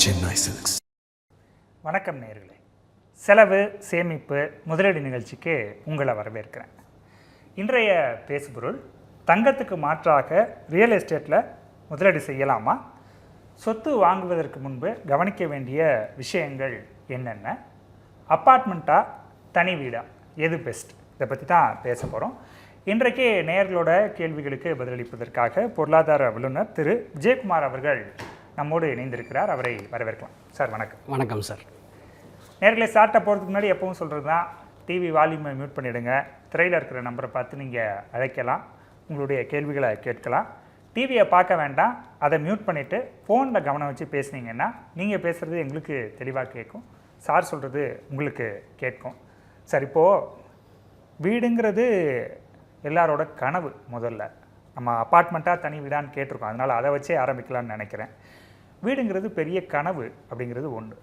Chennai Silks. வணக்கம் நேயர்களே, செலவு சேமிப்பு முதலீடு நிகழ்ச்சிக்கு உங்களை வரவேற்கிறேன். இன்றைய பேசுபொருள், தங்கத்துக்கு மாற்றாக ரியல் எஸ்டேட்டில் முதலீடு செய்யலாமா, சொத்து வாங்குவதற்கு முன்பு கவனிக்க வேண்டிய விஷயங்கள் என்னென்ன, அப்பார்ட்மெண்ட்டா தனி வீடா எது பெஸ்ட், இதை பற்றி தான் பேச போகிறோம். இன்றைக்கு நேயர்களோட கேள்விகளுக்கு பதிலளிப்பதற்காக பொருளாதார வல்லுநர் திரு விஜயகுமார் அவர்கள் நம்மோடு இணைந்திருக்கிறார். அவரை வரவேற்கலாம். சார் வணக்கம். வணக்கம் சார். நேர்களை ஸ்டார்ட்டாக போகிறதுக்கு முன்னாடி எப்பவும் சொல்கிறது தான், டிவி வால்யூமை மியூட் பண்ணிவிடுங்க. திரையில் இருக்கிற நம்பரை பார்த்து நீங்கள் அழைக்கலாம், உங்களுடைய கேள்விகளை கேட்கலாம். டிவியை பார்க்க வேண்டாம், அதை மியூட் பண்ணிவிட்டு ஃபோனில் கவனம் வச்சு பேசுனீங்கன்னா நீங்கள் பேசுகிறது எங்களுக்கு தெளிவாக கேட்கும், சார் சொல்கிறது உங்களுக்கு கேட்கும். சார், இப்போது வீடுங்கிறது எல்லாரோட கனவு. முதல்ல நம்ம அப்பார்ட்மெண்ட்டாக தனி வீடான்னு கேட்டிருக்கோம், அதனால் அதை வச்சே ஆரம்பிக்கலான்னு நினைக்கிறேன். வீடுங்கிறது பெரிய கனவு அப்படிங்கிறது ஒன்று.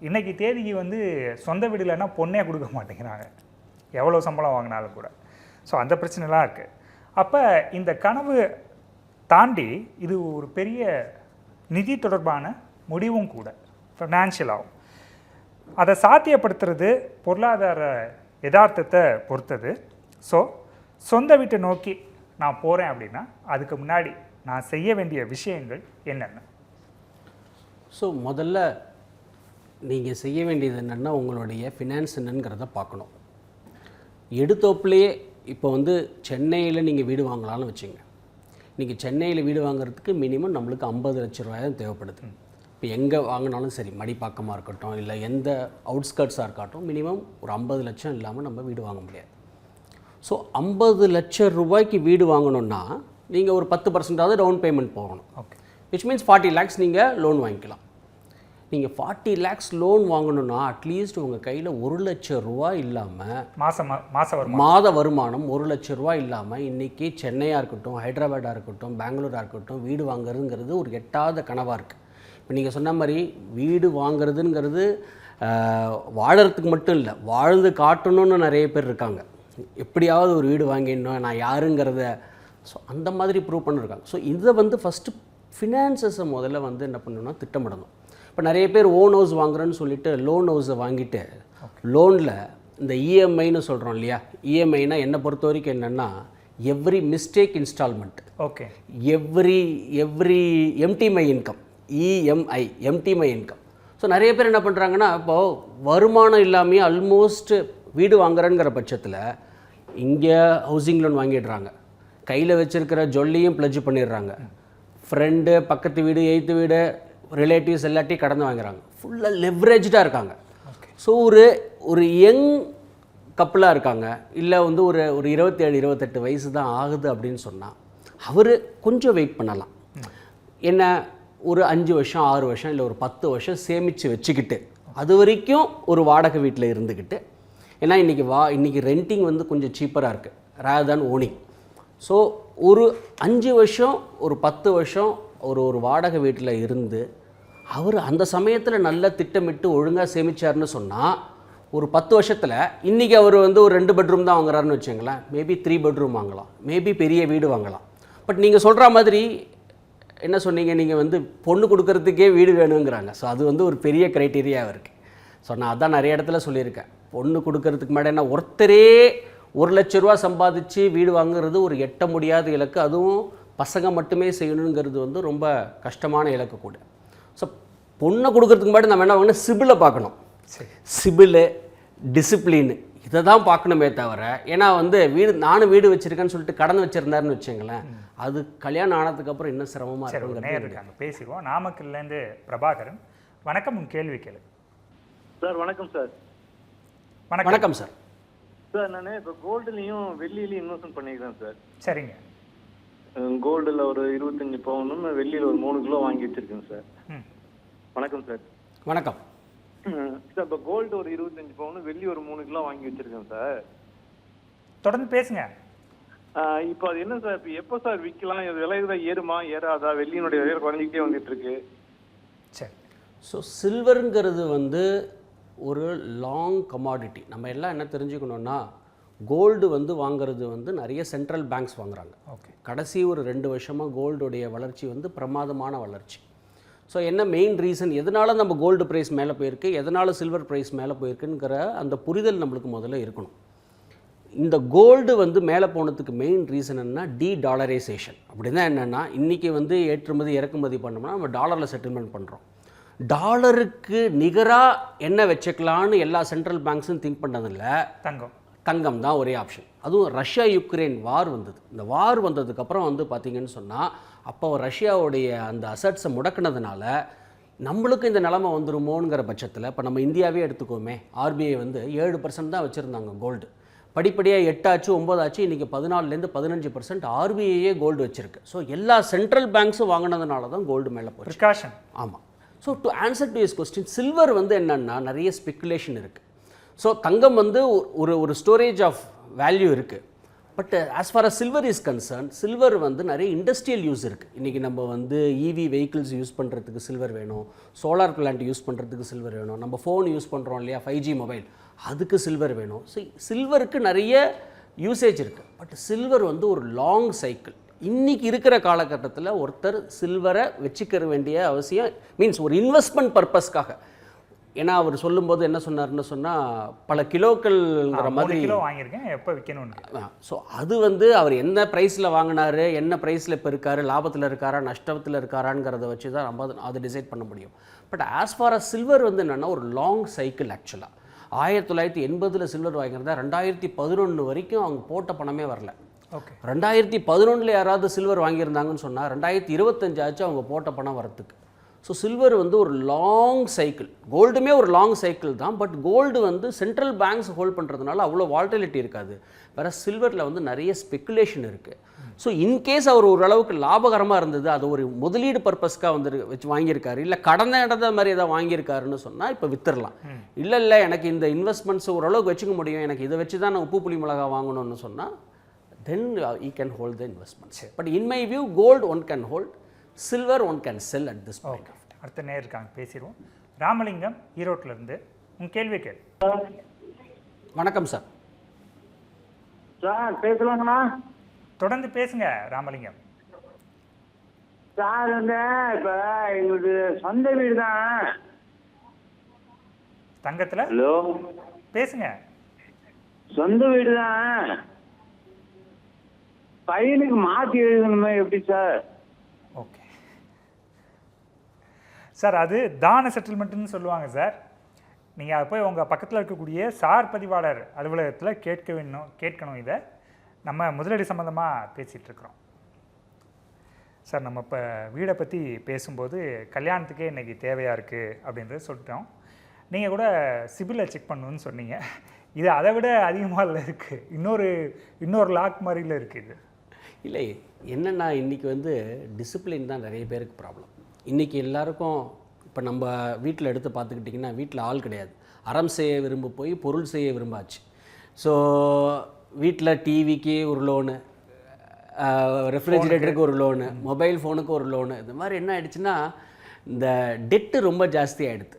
இன்றைக்கி தேதிக்கு சொந்த வீடு இல்லைன்னா பொண்ணே கொடுக்க மாட்டேங்கிறாங்க, எவ்வளோ சம்பளம் வாங்கினாலும் கூட. ஸோ அந்த பிரச்சனைலாம் இருக்குது. அப்போ இந்த கனவு தாண்டி இது ஒரு பெரிய நிதி தொடர்பான முடிவும் கூட, ஃபினான்ஷியலாகவும். அதை சாத்தியப்படுத்துறது பொருளாதார யதார்த்தத்தை பொறுத்தது. ஸோ சொந்த வீட்டை நோக்கி நான் போகிறேன் அப்படின்னா அதுக்கு முன்னாடி நான் செய்ய வேண்டிய விஷயங்கள் என்னென்ன? ஸோ முதல்ல நீங்கள் செய்ய வேண்டியது என்னென்னா, உங்களுடைய ஃபினான்ஸ் என்னங்கிறத பார்க்கணும். எடுத்தோப்புலேயே இப்போ சென்னையில் நீங்கள் வீடு வாங்கலாம்னு வச்சுங்க. நீங்கள் சென்னையில் வீடு வாங்குறதுக்கு மினிமம் நம்மளுக்கு 50 லட்ச ரூபாய் தான் தேவைப்படுது. இப்போ எங்கே வாங்கினாலும் சரி, மடிப்பாக்கமாக இருக்கட்டும் இல்லை எந்த அவுட்ஸ்கர்ட்ஸாக இருக்கட்டும், மினிமம் ஒரு 50 லட்சம் இல்லாமல் நம்ம வீடு வாங்க முடியாது. ஸோ 50 லட்சம் ரூபாய்க்கு வீடு வாங்கணுன்னா நீங்கள் ஒரு 10% டவுன் பேமெண்ட் போகணும். ஓகே, விச் மீன்ஸ் 40 lakhs நீங்கள் லோன் வாங்கிக்கலாம். நீங்கள் 40 lakhs லோன் வாங்கணுன்னா அட்லீஸ்ட் உங்கள் கையில் 1 லட்சம் ரூபா இல்லாமல் மாத வருமானம் 1 லட்சம் ரூபா இல்லாமல் இன்றைக்கி சென்னையாக இருக்கட்டும், ஹைதராபாடாக இருக்கட்டும், பெங்களூராக இருக்கட்டும், வீடு வாங்குறதுங்கிறது ஒரு எட்டாத கனவாக இருக்குது. இப்போ நீங்கள் சொன்ன மாதிரி வீடு வாங்குறதுங்கிறது வாழறதுக்கு மட்டும் இல்லை, வாழ்ந்து காட்டணும்னு நிறைய பேர் இருக்காங்க. எப்படியாவது ஒரு வீடு வாங்கிடணும், நான் யாருங்கிறத ஸோ அந்த மாதிரி ப்ரூவ் பண்ணிருக்காங்க. ஸோ இதை ஃபஸ்ட்டு ஃபினான்சஸை முதல்ல என்ன பண்ணணும்னா திட்டமிடணும். இப்போ நிறைய பேர் ஓன் ஹவுஸ் வாங்குறேன்னு சொல்லிட்டு லோன் ஹவுஸை வாங்கிட்டு லோனில் இந்த இஎம்ஐன்னு சொல்கிறோம் இல்லையா, இஎம்ஐனா என்னை பொறுத்த வரைக்கும் என்னென்னா every mistake instalment, okay, every empty my income, EMI empty my income. So நிறைய பேர் என்ன பண்ணுறாங்கன்னா, இப்போது வருமானம் இல்லாமல் ஆல்மோஸ்ட் வீடு வாங்குறேங்கிற பட்சத்தில் இங்கே ஹவுசிங் லோன் வாங்கிடுறாங்க, கையில் வச்சுருக்கிற ஜொல்லியும் ப்ளட்ஜ் பண்ணிடுறாங்க, ஃப்ரெண்டு பக்கத்து வீடு எய்த்து வீடு ரிலேட்டிவ்ஸ் எல்லாத்தையும் கடந்து வாங்குறாங்க, ஃபுல்லாக லெவரேஜாக இருக்காங்க. ஸோ ஒரு யங் கப்பலாக இருக்காங்க, இல்லை ஒரு 27-28 வயசு தான் ஆகுது அப்படின்னு சொன்னால் அவர் கொஞ்சம் வெயிட் பண்ணலாம். என்ன, ஒரு 5 வருஷம் 6 வருஷம் இல்லை ஒரு 10 வருஷம் சேமித்து வச்சுக்கிட்டு அது வரைக்கும் ஒரு வாடகை வீட்டில் இருந்துக்கிட்டு, ஏன்னா இன்றைக்கி ரெண்டிங் கொஞ்சம் சீப்பராக இருக்குது ரேதர் தேன் ஓனிங். ஸோ ஒரு 5 வருஷம் ஒரு 10 வருஷம் ஒரு வாடகை வீட்டில் இருந்து அவர் அந்த சமயத்தில் நல்லா திட்டமிட்டு ஒழுங்காக சேமிச்சார்னு சொன்னால் ஒரு 10 வருஷத்தில் இன்றைக்கி அவர் ஒரு 2 பெட்ரூம் தான் வாங்குறாருன்னு வச்சுங்களேன், மேபி 3 பெட்ரூம் வாங்கலாம், மேபி பெரிய வீடு வாங்கலாம். பட் நீங்கள் சொல்கிற மாதிரி என்ன சொன்னீங்க, நீங்கள் பொண்ணு கொடுக்கறதுக்கே வீடு வேணுங்கிறாங்க. ஸோ அது ஒரு பெரிய க்ரைட்டீரியாவாக இருக்குது. ஸோ நான் அதான் நிறைய இடத்துல சொல்லியிருக்கேன், பொண்ணு கொடுக்கறதுக்கு முன்னாடி என்ன ஒருத்தரே 1 லட்ச ரூபா சம்பாதிச்சு வீடு வாங்குறது ஒரு எட்ட முடியாத இலக்கு, அதுவும் பசங்க மட்டுமே செய்யணுங்கிறது ரொம்ப கஷ்டமான இலக்கு கூட. ஸோ பொண்ணை கொடுக்கறதுக்கு முன்னாடி நம்ம என்ன வாங்கணும், சிபிலை பார்க்கணும். சிபிலு, டிசிப்ளின், இதை தான் பார்க்கணுமே தவிர, ஏன்னா நானும் வீடு வச்சுருக்கேன்னு சொல்லிட்டு கடன் வச்சுருந்தாருன்னு வச்சுங்களேன், அது கல்யாணம் ஆனதுக்கப்புறம் இன்னும் சிரமமாக இருக்காங்க. பேசிடுவோம். நாமக்கல்லேருந்து பிரபாகரன், வணக்கம், உங்கள் கேள்வி கேளு. சார் வணக்கம் சார். வணக்கம் சார். சார் நான் இப்போ கோல்டுலேயும் வெள்ளியிலையும் இன்வெஸ்ட்மெண்ட் பண்ணிக்கிறேன் சார். சரிங்க. கோல்டில் ஒரு 25 பவுனும் வெள்ளியில் ஒரு 3 கிலோ வாங்கி வச்சுருக்கேன் சார். வணக்கம் சார். வணக்கம் சார். இப்போ கோல்டு ஒரு 25 பவுனு, வெள்ளி ஒரு 3 கிலோ வாங்கி வச்சுருக்கேன் சார். தொடர்ந்து பேசுங்க. இப்போ அது என்ன சார், இப்போ எப்போ சார் விற்கலாம், இது விலை தான் ஏறுமா ஏறாதா, வெள்ளியினுடைய விலை குறைஞ்சிக்கிட்டே வந்துட்டு இருக்கு. சரி. ஸோ சில்வருங்கிறது ஒரு லாங் கமாடிட்டி. நம்ம எல்லாம் என்ன தெரிஞ்சுக்கணுன்னா, கோல்டு வாங்குறது நிறைய சென்ட்ரல் பேங்க்ஸ் வாங்குறாங்க. ஓகே. கடைசி ஒரு 2 வருஷமாக கோல்டுடைய வளர்ச்சி பிரமாதமான வளர்ச்சி. ஸோ என்ன மெயின் ரீசன், எதனால் நம்ம கோல்டு ப்ரைஸ் மேலே போயிருக்கு, எதனால் சில்வர் ப்ரைஸ் மேலே போயிருக்குங்கிற அந்த புரிதல் நம்மளுக்கு முதல்ல இருக்கணும். இந்த கோல்டு வந்து மேலே போனதுக்கு மெயின் ரீசன் என்ன, டாலரைசேஷன். அப்படின்னா என்னென்னா, இன்றைக்கி வந்து ஏற்றுமதி இறக்குமதி பண்ணோம்னா நம்ம டாலரில் செட்டில்மெண்ட் பண்ணுறோம். டாலருக்கு நிகராக என்ன வச்சுக்கலான்னு எல்லா சென்ட்ரல் பேங்க்ஸும் திங்க் பண்ணதில்ல, தங்கம் தான் ஒரே ஆப்ஷன். அதுவும் ரஷ்யா யுக்ரைன் வார் வந்தது. இந்த வார் வந்ததுக்கப்புறம் வந்து பார்த்திங்கன்னு சொன்னால், அப்போ ரஷ்யாவுடைய அந்த அசட்ஸை முடக்கினதுனால நம்மளுக்கு இந்த நிலைமை வந்துருமோங்கிற பட்சத்தில், இப்போ நம்ம இந்தியாவே எடுத்துக்கோமே, ஆர்பிஐ வந்து 7% தான் வச்சுருந்தாங்க கோல்டு. படிப்படியாக 8 ஆச்சு 9 ஆச்சு, இன்றைக்கி 14லேருந்து 15% ஆர்பிஐயே கோல்டு வச்சுருக்கு. ஸோ எல்லா சென்ட்ரல் பேங்க்ஸும் வாங்கினதுனால தான் கோல்டு மேலே போச்சு. ஆமாம். So to answer to is question, silver வந்து என்னென்னா நிறைய ஸ்பெக்குலேஷன் இருக்குது. ஸோ தங்கம் வந்து ஒரு ஸ்டோரேஜ் ஆஃப் வேல்யூ இருக்குது. But as far as silver is concern, silver வந்து நிறைய இண்டஸ்ட்ரியல் யூஸ் இருக்குது. இன்றைக்கி நம்ம வந்து இவி வெஹிக்கிள்ஸ் யூஸ் பண்ணுறதுக்கு சில்வர் வேணும், சோலார் பிளான்ட் யூஸ் பண்ணுறதுக்கு சில்வர் வேணும், நம்ம ஃபோன் யூஸ் பண்ணுறோம் இல்லையா 5G மொபைல், அதுக்கு சில்வர் வேணும். ஸோ சில்வருக்கு நிறைய யூசேஜ் இருக்குது. பட் சில்வர் வந்து ஒரு லாங் சைக்கிள். இன்றைக்கி இருக்கிற காலகட்டத்தில் ஒருத்தர் சில்வரை வச்சுக்க வேண்டிய அவசியம் மீன்ஸ் ஒரு இன்வெஸ்ட்மெண்ட் பர்பஸ்க்காக. ஏன்னா அவர் சொல்லும்போது என்ன சொன்னார்னு சொன்னால், பல கிலோக்கள்ங்கிற மாதிரி வாங்கியிருக்கேன், எப்போ விற்கணும். ஸோ அது வந்து அவர் என்ன ப்ரைஸில் வாங்கினார், என்ன ப்ரைஸில் இப்போ இருக்கார், லாபத்தில் இருக்காரா நஷ்டத்தில் இருக்காராங்கிறத வச்சு தான் நம்ம அதை டிசைட் பண்ண முடியும். But as far as silver வந்து என்னென்னா ஒரு லாங் சைக்கிள். ஆக்சுவலாக 1980 சில்வர் வாங்கியிருந்தா 2011 வரைக்கும் அவங்க போட்ட பணமே வரல. 2011 யாராவது சில்வர் வாங்கியிருந்தாங்கன்னு சொன்னால் 2025 ஆச்சு அவங்க போட்ட பணம் வரத்துக்கு. ஸோ சில்வர் வந்து ஒரு லாங் சைக்கிள். கோல்டுமே ஒரு லாங் சைக்கிள் தான். பட் கோல்டு வந்து சென்ட்ரல் பேங்க்ஸ் ஹோல்ட் பண்ணுறதுனால அவ்வளோ வால்டிலிட்டி இருக்காது. வேறு சில்வரில் வந்து நிறைய ஸ்பெக்குலேஷன் இருக்குது. ஸோ இன்கேஸ் அவர் ஓரளவுக்கு லாபகரமாக இருந்தது, அது ஒரு முதலீடு பர்பஸ்க்காக வந்து வச்சு வாங்கியிருக்காரு, இல்லை கடந்த இடத்த மாதிரி எதாவது வாங்கியிருக்காருன்னு சொன்னால் இப்போ வித்துடலாம். இல்லை எனக்கு இந்த இன்வெஸ்ட்மெண்ட்ஸ் ஓரளவுக்கு வச்சுக்க முடியும், எனக்கு இதை வச்சு தான் நான் உப்பு புளி மிளகா வாங்கணும்னு சொன்னால் then you can hold the investments. But in my view, gold one can hold, silver one can sell at this point. அடுத்த நேரம் இருக்காங்க, பேசிடுவோம். ராமலிங்கம் ஈரோட்டில் இருந்து உங்கள் கேள்வி கேள். வணக்கம் சார். சார் பேசலாங்கண்ணா? தொடர்ந்து பேசுங்க ராமலிங்கம். சார் வந்து இப்போ எங்களுக்கு சொந்த வீடு தான் தங்கத்தில். ஹலோ, பேசுங்க. சொந்த வீடு தான், பையனுக்கு மாற்றி எழுதணுமே, எப்படி சார்? ஓகே சார், அது தான செட்டில்மெண்ட்டுன்னு சொல்லுவாங்க சார். நீங்கள் அதை போய் உங்கள் பக்கத்தில் இருக்கக்கூடிய சார் பதிவாளர் அலுவலகத்தில் கேட்கணும். இதை நம்ம முதலீடு சம்மந்தமாக பேசிகிட்ருக்குறோம் சார். நம்ம இப்போ வீடை பற்றி பேசும்போது கல்யாணத்துக்கே இன்றைக்கி தேவையாக இருக்குது அப்படின்றத சொல்லிட்டோம். நீங்கள் கூட சிபிலை செக் பண்ணணுன்னு சொன்னீங்க. இது அதை விட அதிகமாக இல்லை இருக்குது, இன்னொரு லாக் மாதிரில இருக்குது. இல்லை என்னென்னா, இன்றைக்கி வந்து டிசிப்ளின் தான் நிறைய பேருக்கு ப்ராப்ளம். இன்றைக்கி எல்லாருக்கும் இப்போ நம்ம வீட்டில் எடுத்து பார்த்துக்கிட்டிங்கன்னா, வீட்டில் ஆள் கிடையாது. அறம் செய்ய விரும்ப போய் பொருள் செய்ய விரும்பாச்சு. ஸோ வீட்டில் டிவிக்கு ஒரு லோனு, ரெஃப்ரிஜிரேட்டருக்கு ஒரு லோனு, மொபைல் ஃபோனுக்கு ஒரு லோனு, இந்த மாதிரி என்ன ஆகிடுச்சுன்னா இந்த டெட்டு ரொம்ப ஜாஸ்தி ஆகிடுது.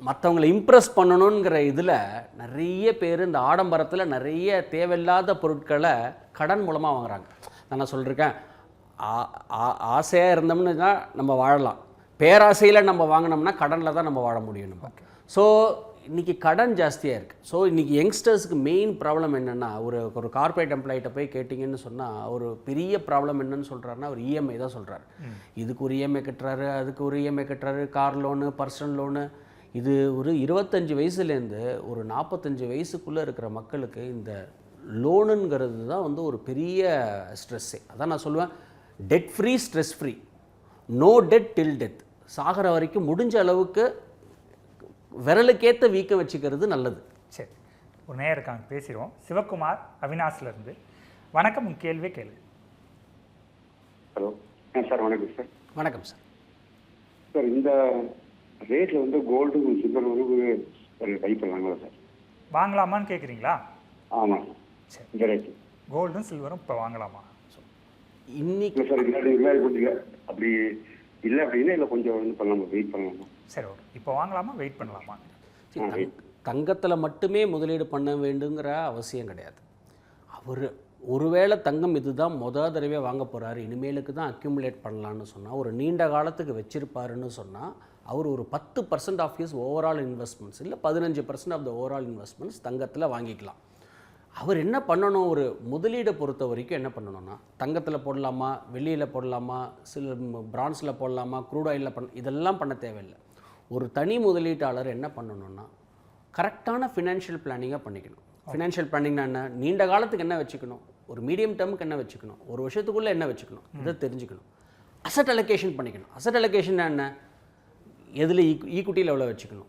மற்றவங்களை இம்ப்ரெஸ் பண்ணணுங்கிற இதில் நிறைய பேர் இந்த ஆடம்பரத்தில் நிறைய தேவையில்லாத பொருட்களை கடன் மூலமாக வாங்குறாங்க. நான் சொல்லியிருக்கேன், ஆசையாக இருந்தோம்னு தான் நம்ம வாழலாம், பேராசையில் நம்ம வாங்கினோம்னா கடனில் தான் நம்ம வாழ முடியும் நம்ம. ஸோ இன்றைக்கி கடன் ஜாஸ்தியாக இருக்குது. ஸோ இன்றைக்கி யங்ஸ்டர்ஸுக்கு மெயின் ப்ராப்ளம் என்னென்னா, ஒரு கார்ப்பரேட் எம்ப்ளாயிட்ட போய் கேட்டிங்கன்னு சொன்னால் ஒரு பெரிய ப்ராப்ளம் என்னன்னு சொல்கிறாருன்னா, ஒரு இஎம்ஐ தான் சொல்கிறாரு. இதுக்கு ஒரு இஎம்ஐ கட்டுறாரு, அதுக்கு ஒரு இஎம்ஐ கட்டுறாரு, கார் லோனு, பர்சனல் லோனு. இது ஒரு 25 வயசுலேருந்து ஒரு 45 வயசுக்குள்ளே இருக்கிற மக்களுக்கு இந்த லோனுங்கிறது தான் வந்து ஒரு பெரிய ஸ்ட்ரெஸ்ஸே. அதான் நான் சொல்லுவேன், debt free stress free, no debt till death. சாகிற வரைக்கும் முடிஞ்ச அளவுக்கு விரலுக்கேற்ற வீக்கம் வச்சுக்கிறது நல்லது. சரி, ஒரு நேரம் இருக்காங்க, பேசிடுவோம். சிவகுமார் அவினாசிலேருந்து. வணக்கம், உங்கள் கேள்வியே கேளு. Hello sir. வணக்கம் சார். வணக்கம் சார். சார், இந்த ரேட்டில் வந்து கோல்டு சில்வர் வந்து பை பண்ணலாங்களா சார்? வாங்கலாமான்னு கேட்குறீங்களா? ஆமாம். சரி, இந்த ரேட்டு கோல்டும் சில்வரும் இப்போ வாங்கலாமா? இன்னைக்கு சார் இல்லை கொஞ்சம் அப்படி இல்லை அப்படின்னா இல்லை கொஞ்சம் வந்து பண்ணலாமா, வெயிட் பண்ணலாமா? சரி, ஓகே. இப்போ வாங்கலாமா, வெயிட் பண்ணலாமா? தங்கத்தில் மட்டுமே முதலீடு பண்ண வேண்டுங்கிற அவசியம் கிடையாது. அவர் ஒருவேளை தங்கம் இதுதான் தடவை வாங்க போகிறாரு, இனிமேலுக்கு தான் அக்யூமுலேட் பண்ணலான்னு சொன்னால், ஒரு நீண்ட காலத்துக்கு வச்சிருப்பாருன்னு சொன்னால், அவர் ஒரு 10% ஆஃப் ஹிஸ் ஓவரால் இன்வெஸ்ட்மெண்ட்ஸ் இல்லை 15% ஆஃப் த ஓவரால் இன்வெஸ்ட்மெண்ட்ஸ் தங்கத்தில் வாங்கிக்கலாம். அவர் என்ன பண்ணணும், ஒரு முதலீடை பொறுத்த வரைக்கும் என்ன பண்ணணும்னா, தங்கத்தில் போடலாமா, வெள்ளியில் போடலாமா, சில பிரான்ஸில் போடலாமா, க்ரூட் ஆயிலில் இதெல்லாம் பண்ண தேவையில்லை. ஒரு தனி முதலீட்டாளர் என்ன பண்ணணும்னா, கரெக்டான ஃபினான்ஷியல் பிளானிங்காக பண்ணிக்கணும். ஃபினான்ஷியல் பிளானிங்னா என்ன, நீண்ட காலத்துக்கு என்ன வச்சுக்கணும், ஒரு மீடியம் டேர்முக்கு என்ன வச்சுக்கணும், ஒரு வருஷத்துக்குள்ளே என்ன வச்சுக்கணும், இதை தெரிஞ்சுக்கணும். அசட் அலோகேஷன் பண்ணிக்கணும். அசட் அலோகேஷன் என்ன, எதில் ஈக்குட்டியில் எவ்வளோ வச்சுக்கணும்,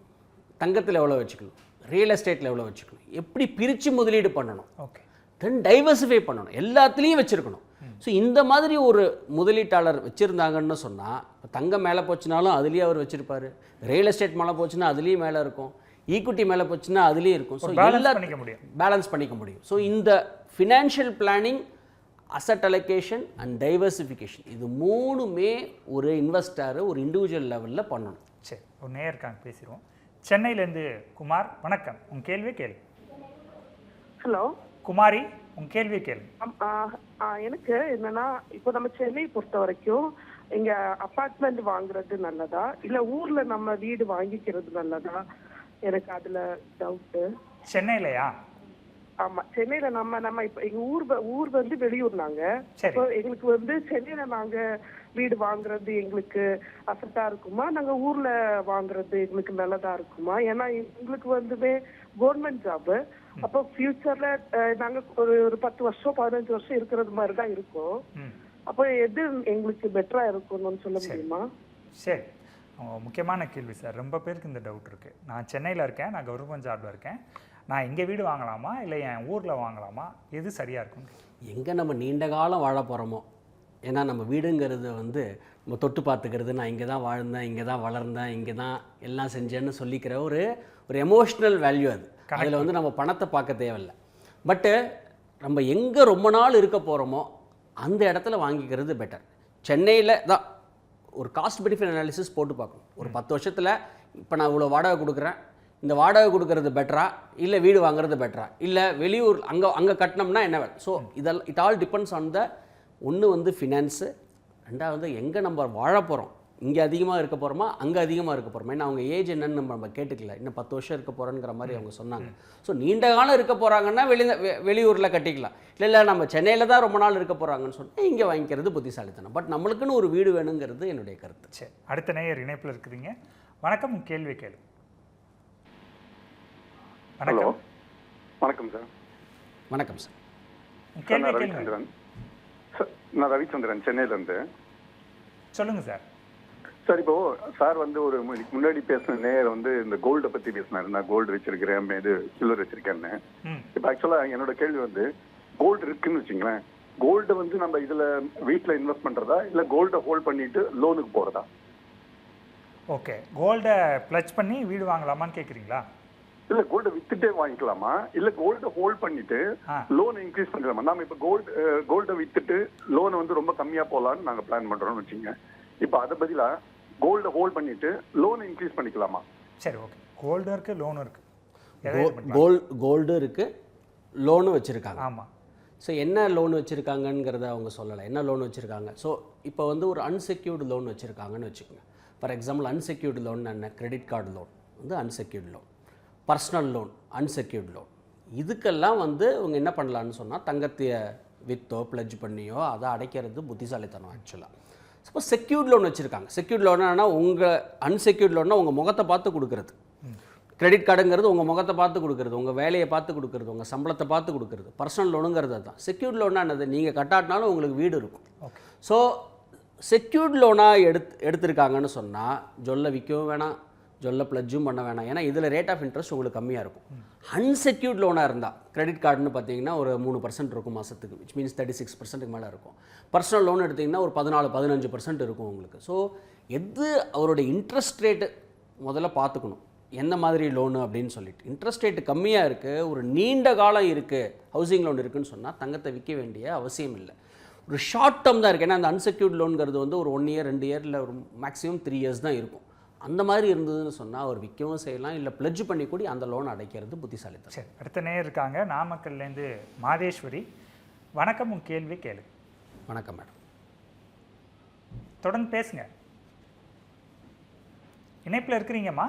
தங்கத்தில் எவ்வளோ வச்சுக்கணும், ரியல் எஸ்டேட்டில் எவ்வளோ வச்சுக்கணும், எப்படி பிரித்து முதலீடு பண்ணணும், ஓகே, தென் டைவர்சிஃபை பண்ணணும், எல்லாத்துலேயும் வச்சுருக்கணும். ஸோ இந்த மாதிரி ஒரு முதலீட்டாளர் வச்சுருந்தாங்கன்னு சொன்னால், இப்போ தங்கம் மேலே போச்சுனாலும் அதுலேயே அவர் வச்சுருப்பார், ரியல் எஸ்டேட் மேலே போச்சுன்னா அதுலேயும் மேலே இருக்கும், ஈக்குட்டி மேலே போச்சுன்னா அதுலேயும் இருக்கும். ஸோ பேலன்ஸ் பண்ணிக்க முடியும். ஸோ இந்த financial planning, asset allocation and diversification, இது மூணுமே ஒரு இன்வெஸ்டர் ஒரு இண்டிவிஜுவல் லெவலில் பண்ணணும். சரி, ஒரு நேயருக்காங்க பேசிடுவோம். சென்னையிலேருந்து குமார், வணக்கம், உங்கள் கேள்வியை கேளு. ஹலோ குமாரி, உங்கள் கேள்வியை கேளு. எனக்கு என்னன்னா, இப்போ நம்ம சென்னை பொறுத்த வரைக்கும் இங்க அபார்ட்மெண்ட் வாங்குறது நல்லதா இல்ல ஊர்ல நம்ம வீடு வாங்கிக்கிறது நல்லதா, எனக்கு அதுல டவுட்டு. சென்னையிலையா? ஆமா, சென்னையில நம்ம இப்ப எங்க ஊர் வந்து வெளியூர் நாங்க. இப்போ எங்களுக்கு வந்து சென்னையில நாங்க வீடு வாங்குறது எங்களுக்கு அசட்டா இருக்குமா, நாங்க ஊர்ல வாங்குறது எங்களுக்கு நல்லதா இருக்குமா? ஏன்னா எங்களுக்கு வந்துமே கவர்மெண்ட் ஜாப். அப்போ ஃபியூச்சர்ல நாங்க ஒரு 10 வருஷம் 15 வருஷம் இருக்கிறது மாதிரி தான் இருக்கும். அப்போ எது எங்களுக்கு பெட்டரா இருக்கும்னு சொல்ல முடியுமா? சரி, முக்கியமான கேள்வி சார். ரொம்ப பேருக்கு இந்த டவுட் இருக்குது. நான் சென்னையில் இருக்கேன், நான் கவர்மெண்ட் ஜாபில் இருக்கேன், நான் எங்கள் வீடு வாங்கலாமா இல்லை என் ஊரில் வாங்கலாமா, எது சரியாக இருக்கும்? எங்கே நம்ம நீண்ட காலம் வாழ போகிறோமோ, ஏன்னா நம்ம வீடுங்கிறது வந்து நம்ம தொட்டு பார்த்துக்கிறது, நான் இங்கே தான் வாழ்ந்தேன், இங்கே தான் வளர்ந்தேன், இங்கே தான் எல்லாம் செஞ்சேன்னு சொல்லிக்கிற ஒரு எமோஷ்னல் வேல்யூ அது. அதில் வந்து நம்ம பணத்தை பார்க்க தேவையில்லை. பட்டு நம்ம எங்கே ரொம்ப நாள் இருக்க போகிறோமோ அந்த இடத்துல வாங்கிக்கிறது பெட்டர். சென்னையில் தான் ஒரு காஸ்ட் பெனிஃபிட் அனாலிசிஸ் போட்டு பார்க்கணும். ஒரு 10 வருஷத்தில் இப்போ நான் இவ்வளோ வாடகை கொடுக்குறேன், இந்த வாடகை கொடுக்கறது பெட்டரா இல்லை வீடு வாங்குறது பெட்டரா, இல்லை வெளியூர் அங்கே கட்டினோம்னா என்ன வேலை. ஸோ இதெல்லாம் it all depends on the ஒன்று வந்து ஃபினான்ஸு, ரெண்டாவது எங்கே நம்ம வாழ போகிறோம், இங்கே அதிகமாக இருக்க போகிறோமா அங்கே அதிகமாக இருக்க போகிறோமா. ஏன்னா அவங்க ஏஜ் என்னன்னு நம்ம கேட்டுக்கல, இன்னும் 10 வருஷம் இருக்க போகிறோங்கிற மாதிரி அவங்க சொன்னாங்க. ஸோ நீண்ட காலம் இருக்க போகிறாங்கன்னா வெளியூரில் கட்டிக்கலாம், இல்லை நம்ம சென்னையில் தான் ரொம்ப நாள் இருக்க போகிறாங்கன்னு சொன்னால் இங்கே வாங்கிக்கிறது புத்திசாலித்தனம். பட் நம்மளுக்குன்னு ஒரு வீடு வேணுங்கிறது என்னுடைய கருத்து. சரி, அடுத்த நேயர் இணைப்பில் இருக்கிறீங்க. வணக்கம், கேள்வி கேளு. ஹலோ, வணக்கம் சார். வணக்கம் சார். கேள்வி ரவிச்சந்திரன் சார். நான் ரவிச்சந்திரன் சென்னையிலேருந்து. சொல்லுங்கள் சார். சார், இப்போ சார் வந்து ஒரு முன்னாடி பேசின நேயர் வந்து இந்த கோல்டை பற்றி பேசினாரு. நான் கோல்டு வச்சிருக்கிறேன், இது சில்வர் வச்சிருக்கேன்னு. இப்போ ஆக்சுவலாக என்னோட கேள்வி வந்து, கோல்டு இருக்குன்னு வச்சுங்களேன், கோல்டு வந்து நம்ம இதில் வீட்டில் இன்வெஸ்ட் பண்ணுறதா இல்லை கோல்டை ஹோல்ட் பண்ணிட்டு லோனுக்கு போகிறதா? ஓகே, கோல்டை ப்ளச் பண்ணி வீடு வாங்கலாமான்னு கேட்குறீங்களா? இல்ல கோல்டை வித்துட்டே வாங்கிக்கலாமா இல்ல கோல்டை ஹோல்ட் பண்ணிட்டு லோன் இன்க்ரீஸ் பண்ணிக்கலாமா? நாம இப்ப கோல்டை வித்துட்டு லோன் வந்து ரொம்ப கம்மியா போலான்னு நாங்க பிளான் பண்றோம்னு வச்சுங்க. இப்ப அதை பதிலா கோல்டை ஹோல்ட் பண்ணிட்டு லோன் இன்க்ரீஸ் பண்ணிக்கலாமா? சரி, ஓகே. கோல்டு இருக்கு, லோனும் இருக்கு. கோல்டு இருக்கு, லோனும் வச்சிருக்காங்க. ஆமாம். ஸோ என்ன லோன் வச்சுருக்காங்கங்கிறத அவங்க சொல்லலை, என்ன லோன் வச்சுருக்காங்க. ஸோ இப்போ வந்து ஒரு அன்செக்யூர்டு லோன் வச்சுருக்காங்கன்னு வச்சுக்கோங்க. ஃபார் எக்ஸாம்பிள் அன்செக்யூர்டு லோன் என்ன, கிரெடிட் கார்டு லோன் வந்து unsecured loan, personal loan unsecured loan. இதுக்கெல்லாம் வந்து அவங்க என்ன பண்ணலான்னு சொன்னால், தங்கத்தைய விற்றோ பிளட்ஜ் பண்ணியோ அதை அடைக்கிறது புத்திசாலித்தனம் ஆக்சுவலாக. சப்போஸ் செக்யூர்ட் லோன் வச்சுருக்காங்க. செக்யூர்ட் லோன்னா உங்கள் அன்செக்யூர்ட் லோன்னா உங்கள் முகத்தை பார்த்து கொடுக்குறது. கிரெடிட் கார்டுங்கிறது உங்கள் முகத்தை பார்த்து கொடுக்குறது, உங்கள் வேலையை பார்த்து கொடுக்குறது, உங்கள் சம்பளத்தை பார்த்து கொடுக்குறது. பர்சனல் லோனுங்கிறது தான். செக்யூர்ட் லோன்னா என்னது, நீங்கள் கட்டாட்டினாலும் உங்களுக்கு வீடு இருக்கும். ஸோ செக்யூர்ட் லோனாக எடுத்திருக்காங்கன்னு சொன்னால் ஜொல்லை விற்கவும் வேணாம், ஜொல்லை ப்ளட்ஜும் பண்ண வேணாம். ஏன்னா இதில் ரேட் ஆஃப் இன்ட்ரெஸ்ட் உங்களுக்கு கம்மியாக இருக்கும். அன்செக்யூர்ட் லோனாக இருந்தால் கிரெடிட் கார்டுன்னு பார்த்தீங்கன்னா ஒரு 3% இருக்கும் மாதத்துக்கு, விச் மீன்ஸ் 36% மேலே இருக்கும். பர்சனல் லோன் எடுத்திங்கன்னா ஒரு 14-15% இருக்கும் உங்களுக்கு. ஸோ எது அவருடைய இன்ட்ரெஸ்ட் ரேட்டு முதல்ல பார்த்துக்கணும், எந்த மாதிரி லோனு அப்படின்னு சொல்லிட்டு. இன்ட்ரெஸ்ட் ரேட்டு கம்மியாக இருக்குது, ஒரு நீண்ட காலம் இருக்குது, ஹவுசிங் லோன் இருக்குதுன்னு சொன்னால் தங்கத்தை விற்க வேண்டிய அவசியம் இல்லை. ஒரு ஷார்ட் டேர்ம் தான் இருக்குது. ஏன்னா அந்த அன்செக்யூர்ட் லோனுங்கிறது வந்து ஒரு 1 year 2 year இல்லை ஒரு மேக்ஸிமம் 3 years தான் இருக்கும். அந்த மாதிரி இருந்ததுன்னு சொன்னால் அவர் விற்கவும் செய்யலாம், இல்லை பிளட்ஜ் பண்ணி கூடி அந்த லோன் அடைக்கிறது புத்திசாலித்தனம். சரி, அடுத்த நேரம் இருக்காங்க நாமக்கல்லேருந்து மாதேஸ்வரி. வணக்கம், உன் கேள்வி கேளு. வணக்கம் மேடம். தொடர்ந்து பேசுங்க. இணைப்பில் இருக்கிறீங்கம்மா?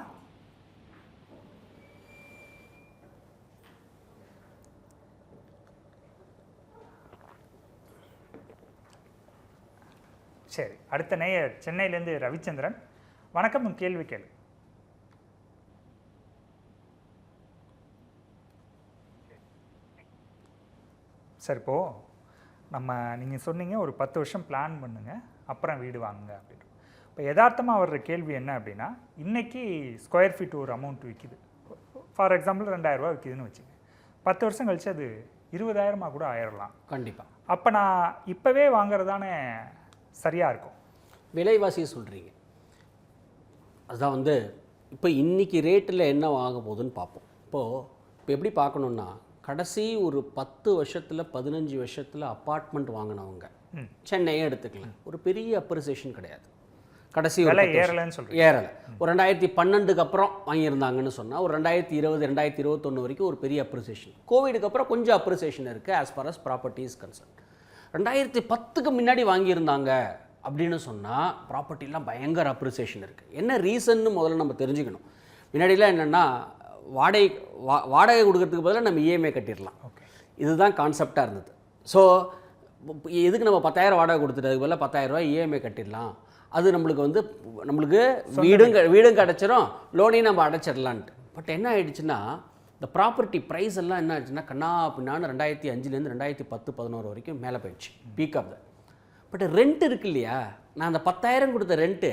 சரி, அடுத்த நேயர் சென்னையிலேருந்து ரவிச்சந்திரன். வணக்கம், உன் கேள்வி கேளு. சரி, இப்போது நீங்கள் சொன்னீங்க ஒரு 10 வருஷம் பிளான் பண்ணுங்க, அப்புறம் வீடு வாங்குங்க அப்படின்னு. இப்போ யதார்த்தமாக வர்ற கேள்வி என்ன அப்படின்னா, இன்றைக்கி ஸ்கொயர் ஃபீட் ஒரு அமௌண்ட் விற்கிது, ஃபார் எக்ஸாம்பிள் 2000 ரூபா விற்கிதுன்னு வச்சுங்க. 10 வருஷம் கழிச்சு அது 20,000 கூட ஆயிடலாம். கண்டிப்பாக. அப்போ நான் இப்போவே வாங்குறதானே சரியாக இருக்கும்? விலைவாசி சொல்கிறீங்க, அதுதான் வந்து இப்போ இன்றைக்கி ரேட்டில் என்ன ஆக போகுதுன்னு பார்ப்போம். இப்போ எப்படி பார்க்கணுன்னா, கடைசி ஒரு 10 வருஷத்தில் 15 வருஷத்தில் அப்பார்ட்மெண்ட் வாங்கினவங்க சென்னையே எடுத்துக்கலாம், ஒரு பெரிய அப்ரிசியேஷன் கிடையாது. கடைசி ஒரு ஏறலை. ஒரு 2012க்கு அப்புறம் வாங்கியிருந்தாங்கன்னு சொன்னால் ஒரு 2020 2021 வரைக்கும் ஒரு பெரிய அப்ரிசியேஷன். கோவிடுக்கு அப்புறம் கொஞ்சம் அப்ரிசியேஷன் இருக்குது as far as property is concern. 2010க்கு முன்னாடி வாங்கியிருந்தாங்க அப்படின்னு சொன்னால் ப்ராப்பர்ட்டிலாம் பயங்கர அப்ரிசியேஷன் இருக்குது. என்ன ரீசன்னு முதல்ல நம்ம தெரிஞ்சுக்கணும். முன்னாடிலாம் என்னென்னா, வாடகை கொடுக்கறதுக்கு பதிலாக நம்ம இஎம்ஐ கட்டிடலாம், இதுதான் கான்செப்டாக இருந்தது. ஸோ எதுக்கு நம்ம 10,000 வாடகை கொடுத்துட்டு அதுக்கு பதிலாக 10,000 ரூபாய் இஎம்ஐ கட்டிடலாம், அது நம்மளுக்கு வீடும் கிடச்சிரும், லோனையும் நம்ம அடைச்சிடலான்ட்டு. பட் என்ன ஆகிடுச்சுன்னா, இந்த ப்ராப்பர்ட்டி ப்ரைஸ் எல்லாம் என்ன ஆயிடுச்சுன்னா கண்ணா பின்னான்னு 2005லேருந்து 2010-11 வரைக்கும் மேலே போயிடுச்சு, peak of the. But rent இருக்கு இல்லையா, நான் அந்த 10,000 கொடுத்த ரெண்ட்டு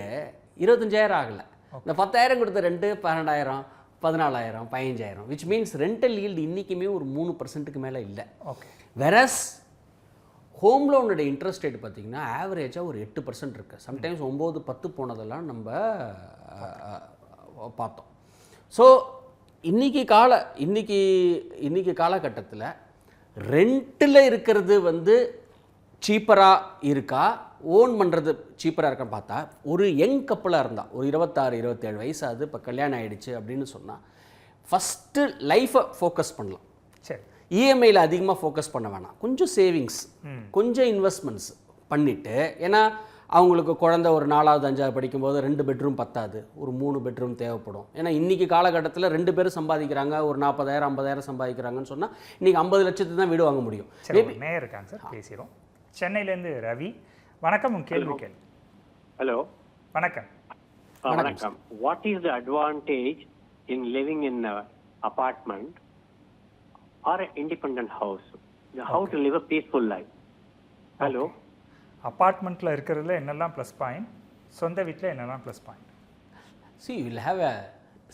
25,000 ஆகலை, இந்த 10,000 கொடுத்த rent 12,000 14,000 15,000, which means rental yield இன்றைக்குமே ஒரு 3% மேலே இல்லை. வெரஸ் ஹோம் லோனோட இன்ட்ரெஸ்ட் ரேட் பார்த்திங்கன்னா ஆவரேஜாக ஒரு 8% இருக்குது. சம்டைம்ஸ் 9-10 போனதெல்லாம் நம்ம பார்த்தோம். ஸோ இன்றைக்கி காலகட்டத்தில் ரெண்டில் இருக்கிறது வந்து சீப்பராக இருக்கா, ஓன் பண்ணுறது சீப்பராக இருக்கான்னு பார்த்தா, ஒரு யங் கப்பலாக இருந்தால் ஒரு 26-27 வயசாகுது, இப்போ கல்யாணம் ஆகிடுச்சு அப்படின்னு சொன்னால் ஃபஸ்ட்டு லைஃப்பை ஃபோக்கஸ் பண்ணலாம். சரி, இஎம்ஐயில் அதிகமாக ஃபோக்கஸ் பண்ண வேணாம், கொஞ்சம் சேவிங்ஸ், கொஞ்சம் இன்வெஸ்ட்மெண்ட்ஸ் பண்ணிவிட்டு, ஏன்னா அவங்களுக்கு குழந்தை ஒரு 4வது 5வது படிக்கும்போது 2 பெட்ரூம் பத்தாது, ஒரு 3 பெட்ரூம் தேவைப்படும். ஏன்னா இன்றைக்கி காலகட்டத்தில் 2 பேரும் சம்பாதிக்கிறாங்க, ஒரு 40,000 50,000 சம்பாதிக்கிறாங்கன்னு சொன்னால் இன்றைக்கி 50 லட்சத்துக்கு தான் வீடு வாங்க முடியும். நேரம் இருக்காங்க சார், பேசிடுறோம். சென்னையிலேருந்து ரவி. வணக்கம், உன் கேள்வி கேள்வி. ஹலோ, வணக்கம். வணக்கம். What is the advantage in living in apartment or independent house? How to live a peaceful life? Hello, அபார்ட்மெண்ட்டில் இருக்கிறதுல என்னெல்லாம் ப்ளஸ் பாயிண்ட், சொந்த வீட்டில் என்னெல்லாம் plus point? See, you will have a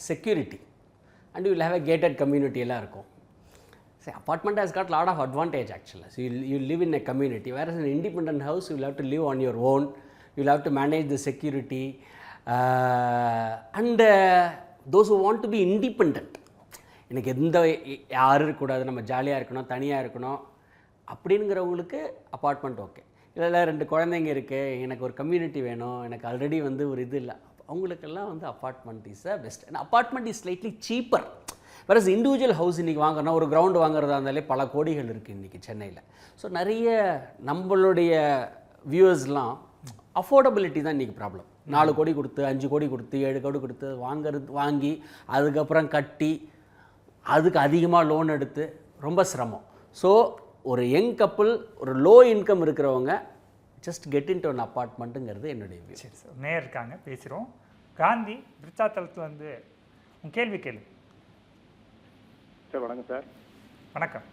security and you will have a gated community எல்லாம் இருக்கும். See, apartment has got a lot of advantage actually. So you live in a community, whereas an independent house you will have to live on your own. You will have to manage the security and those who want to be independent. எனக்கு எந்த யாரும் இருக்கக்கூடாது, நம்ம ஜாலியாக இருக்கணும், தனியாக இருக்கணும் அப்படிங்கிறவங்களுக்கு அப்பார்ட்மெண்ட் ஓகே. இல்லை 2 குழந்தைங்க இருக்குது, எனக்கு ஒரு கம்யூனிட்டி வேணும், எனக்கு ஆல்ரெடி வந்து ஒரு இது இல்லை, அவங்களுக்கெல்லாம் வந்து apartment is a best. And apartment is slightly cheaper. Whereas individual house இன்றைக்கி வாங்கினா ஒரு கிரவுண்டு வாங்குறதா இருந்தாலே பல கோடிகள் இருக்குது இன்றைக்கி சென்னையில். ஸோ நிறைய நம்மளுடைய வியூவர்ஸ்லாம் அஃபோர்டபிலிட்டி தான் இன்றைக்கி ப்ராப்ளம். 4 கோடி கொடுத்து 5 கோடி கொடுத்து 7 கோடி கொடுத்து வாங்கி அதுக்கப்புறம் கட்டி அதுக்கு அதிகமாக லோன் எடுத்து ரொம்ப சிரமம். ஸோ ஒரு யங் கப்புள், ஒரு லோ இன்கம் இருக்கிறவங்க just get in to an அப்பார்ட்மெண்ட்டுங்கிறது என்னுடைய வியூ. சரி சார், நேர் இருக்காங்க, பேசுகிறோம். காந்தி, விருத்தாச்சலத்தில் வந்து உன் கேள்வி கேள்வி. சார் வணக்கம் சார். வணக்கம்.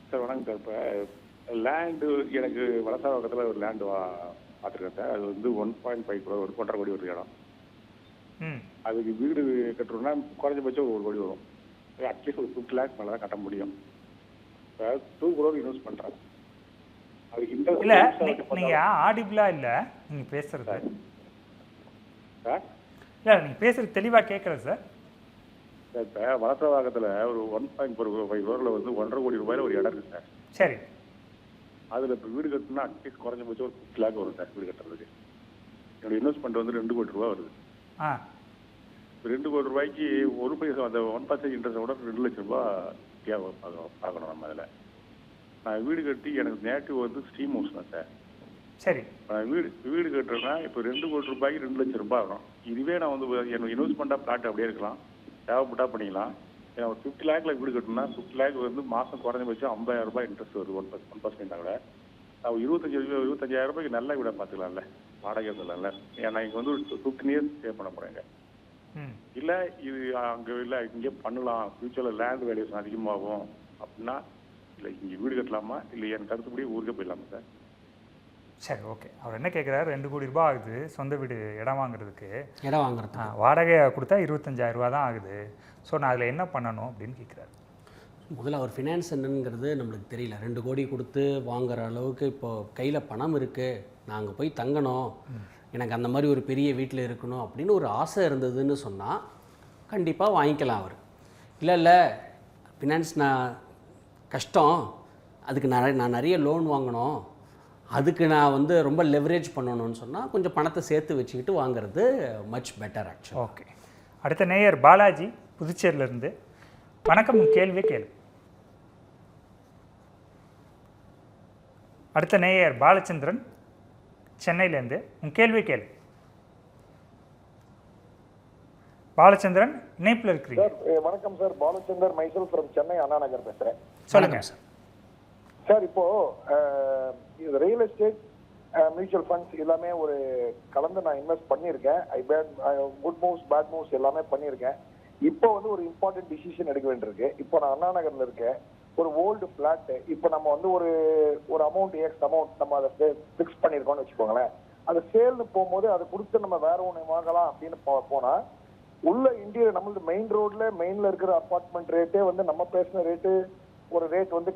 சார் வணக்கம் சார். இப்போ லேண்டு எனக்கு வளசார பக்கத்தில் ஒரு லேண்டு பார்த்துருக்கேன் சார். அது வந்து 1.5 crore, ஒரு 1.5 கோடி ஒரு இடம். அதுக்கு வீடு கட்டுறோம்னா குறைஞ்சபட்சம் 1 கோடி வரும். அட்லீஸ்ட் ஒரு 50 lakhs மேலே தான் கட்ட முடியும். 2 crore இன்வெஸ்ட் பண்ணுறேன். அதுக்கு இந்த இல்லை, நீங்கள் ஆடிபிளாக இல்லை நீங்கள் பேசுகிறது சார். இல்லை, நீங்கள் பேசுகிறது தெளிவாக கேட்குறது சார். இப்போ வளசரவாக்கத்தில் ஒரு 1.45 crore வந்து 1.5 கோடி ரூபாயில் ஒரு இடம் இருக்குது சார். சரி, அதில் இப்போ வீடு கட்டணும்னா அட்லீஸ்ட் குறைஞ்சபட்சம் ஒரு 50 lakh வரும் சார் வீடு கட்டுறதுக்கு. என்னோட இன்வெஸ்ட்மெண்ட் வந்து 2 கோடி ரூபா வருது. இப்போ 2 கோடி ரூபாய்க்கு ஒரு பைசா அந்த 1% இன்ட்ரெஸ்ட்டை விட 2 லட்சம் ரூபா பார்க்கணும் நம்ம. அதில் நான் வீடு கட்டி எனக்கு நேட்டிவ் வந்து ஸ்ட்ரீம் ஹவுஸ் தான் சார். சரி. வீடு கட்டுறேன்னா இப்போ 2 கோடி ரூபாய்க்கு 2 லட்சம் ரூபாய் வரும். இதுவே நான் வந்து எனக்கு இன்வெஸ்ட்மெண்ட்டாக பிளாட் அப்படியே இருக்கலாம், தேவைப்பட்டா பண்ணிக்கலாம். ஏன்னா ஒரு 50 லேக்ல வீடு கட்டணும்னா 50 லேக் வந்து மாதம் குறைஞ்சபட்சம் 50,000 ரூபாய் இன்ட்ரெஸ்ட் வருது, 1% கூட. நான் 25,000 ரூபாய்க்கு நல்ல வீடை பார்த்துக்கலாம்ல, வாடகை சொல்லல. ஏன்னா இங்கே வந்து ஒரு 15 இயர்ஸ் ஸ்டே பண்ண போகிறேங்க. இல்லை இது அங்கே இல்லை இங்கே பண்ணலாம், ஃபியூச்சரில் லேண்ட் வேல்யூஸ் அதிகமாகும் அப்படின்னா இல்லை இங்கே வீடு கட்டலாமா இல்லை என் கருத்துப்படி ஊருக்கே போயிடலாமா சார்? சரி, ஓகே. அவர் என்ன கேட்குறாரு, 2 கோடி ரூபாய் ஆகுது சொந்த வீடு இடம் வாங்குறதுக்கு. இடம் வாங்குறது வாடகையை கொடுத்தா 25,000 ரூபா தான் ஆகுது. ஸோ நான் அதில் என்ன பண்ணணும் அப்படின்னு கேட்குறாரு. முதல்ல அவர் ஃபினான்ஸ் என்னங்கிறது நம்மளுக்கு தெரியல. 2 கோடி கொடுத்து வாங்குற அளவுக்கு இப்போது கையில் பணம் இருக்குது, நான் அங்கே போய் தங்கணும், எனக்கு அந்த மாதிரி ஒரு பெரிய வீட்டில் இருக்கணும் அப்படின்னு ஒரு ஆசை இருந்ததுன்னு சொன்னால் கண்டிப்பாக வாங்கிக்கலாம் அவர். இல்லை ஃபினான்ஸ் நான் கஷ்டம், அதுக்கு நான் நிறைய லோன் வாங்கணும், அதுக்கு நான் வந்து ரொம்ப லெவரேஜ் பண்ணணும்னு சொன்னால் கொஞ்சம் பணத்தை சேர்த்து வச்சுக்கிட்டு வாங்குறது மச் பெட்டர் ஆக்சுவலி. ஓகே. அடுத்த நேயர் பாலாஜி புதுச்சேரியிலேருந்து. வணக்கம், கேள்வி கேளு. அடுத்த நேயர் பாலச்சந்திரன் சென்னையிலேருந்து. உன் கேள்வி கேளு. பாலச்சந்திரன் இணைப்பில் இருக்கிறீங்க. வணக்கம் சார், பாலச்சந்தர் மைசூர் ஃப்ரம் சென்னை அண்ணா நகர் பேசுகிறேன். சொல்லுங்க சார். இப்போ ரியல் எஸ்டேட், மியூச்சுவல் ஃபண்ட்ஸ் எல்லாமே ஒரு கலந்து நான் இன்வெஸ்ட் பண்ணியிருக்கேன். குட் மூவ்ஸ் பேட் மூவ்ஸ் எல்லாமே பண்ணியிருக்கேன். இப்போ வந்து ஒரு இம்பார்ட்டன்ட் டிசிஷன் எடுக்க வேண்டியிருக்கு. இப்போ நான் அண்ணா நகர்ல இருக்கேன், ஒரு ஓல்டு பிளாட். இப்போ நம்ம வந்து ஒரு அமௌண்ட் எக்ஸ் அமௌண்ட் நம்ம அதை ஃபிக்ஸ் பண்ணியிருக்கோம்னு வச்சுக்கோங்களேன். அது சேல்னு போகும்போது அதை கொடுத்து நம்ம வேற ஒன்று வாங்கலாம் அப்படின்னு போனா உள்ள இந்தியா நம்மளது மெயின்ல இருக்கிற அப்பார்ட்மெண்ட் ரேட்டே வந்து நம்ம பேசின ரேட்டு ஒரு ரேட் வந்து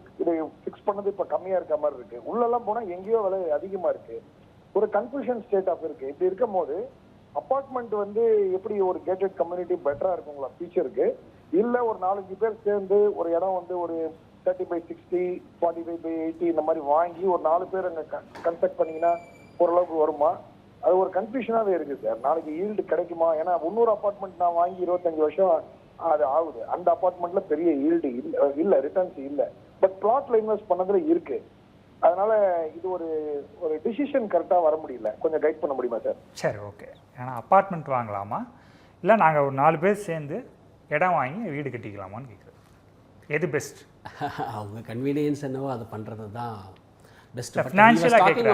ஃபிக்ஸ் பண்ணது இப்போ கம்மியா இருக்க மாதிரி இருக்கு. உள்ளெல்லாம் போனா எங்கேயோ விலை அதிகமா இருக்கு. ஒரு கன்ஃபியூஷன் ஸ்டேட் ஆஃப் இருக்கு. இப்படி இருக்கும் போது அப்பார்ட்மெண்ட் வந்து எப்படி ஒரு கேட்டட் கம்யூனிட்டி பெட்டரா இருக்குங்களா ஃபியூச்சருக்கு, இல்ல ஒரு 4-5 பேர் சேர்ந்து ஒரு இடம் வந்து ஒரு 30/60, 45/80 இந்த மாதிரி வாங்கி ஒரு 4 பேர் அங்க கன்ஸ்ட்ரக்ட் பண்ணீங்கன்னா ஓரளவுக்கு வருமா? அது ஒரு கன்ஃபியூஷனாவே இருக்கு சார். நாளைக்கு ஈல்டு கிடைக்குமா? ஏன்னா 300 அப்பார்ட்மெண்ட் நான் வாங்கி 25 வருஷம் அது ஆகுது. அந்த அப்பார்ட்மெண்ட்ல பெரிய ஈல்டு இல்ல, ரிட்டர்ன்ஸ் இல்ல. பட் பிளாட்ல இன்வெஸ்ட் பண்ணதுல இருக்கு. அதனால இது ஒரு டிசிஷன் கரெக்டா வர முடியல. கொஞ்சம் கைட் பண்ண முடியுமா சார்? சரி, ஓகே. ஏன்னா அப்பார்ட்மெண்ட் வாங்கலாமா இல்லை நாங்கள் ஒரு 4 பேர் சேர்ந்து இடம் வாங்கி வீடு கட்டிக்கலாமான்னு கேட்குறது, எது பெஸ்ட்? அவங்க கன்வீனியன்ஸ் என்னவோ அதை பண்ணுறது தான் best.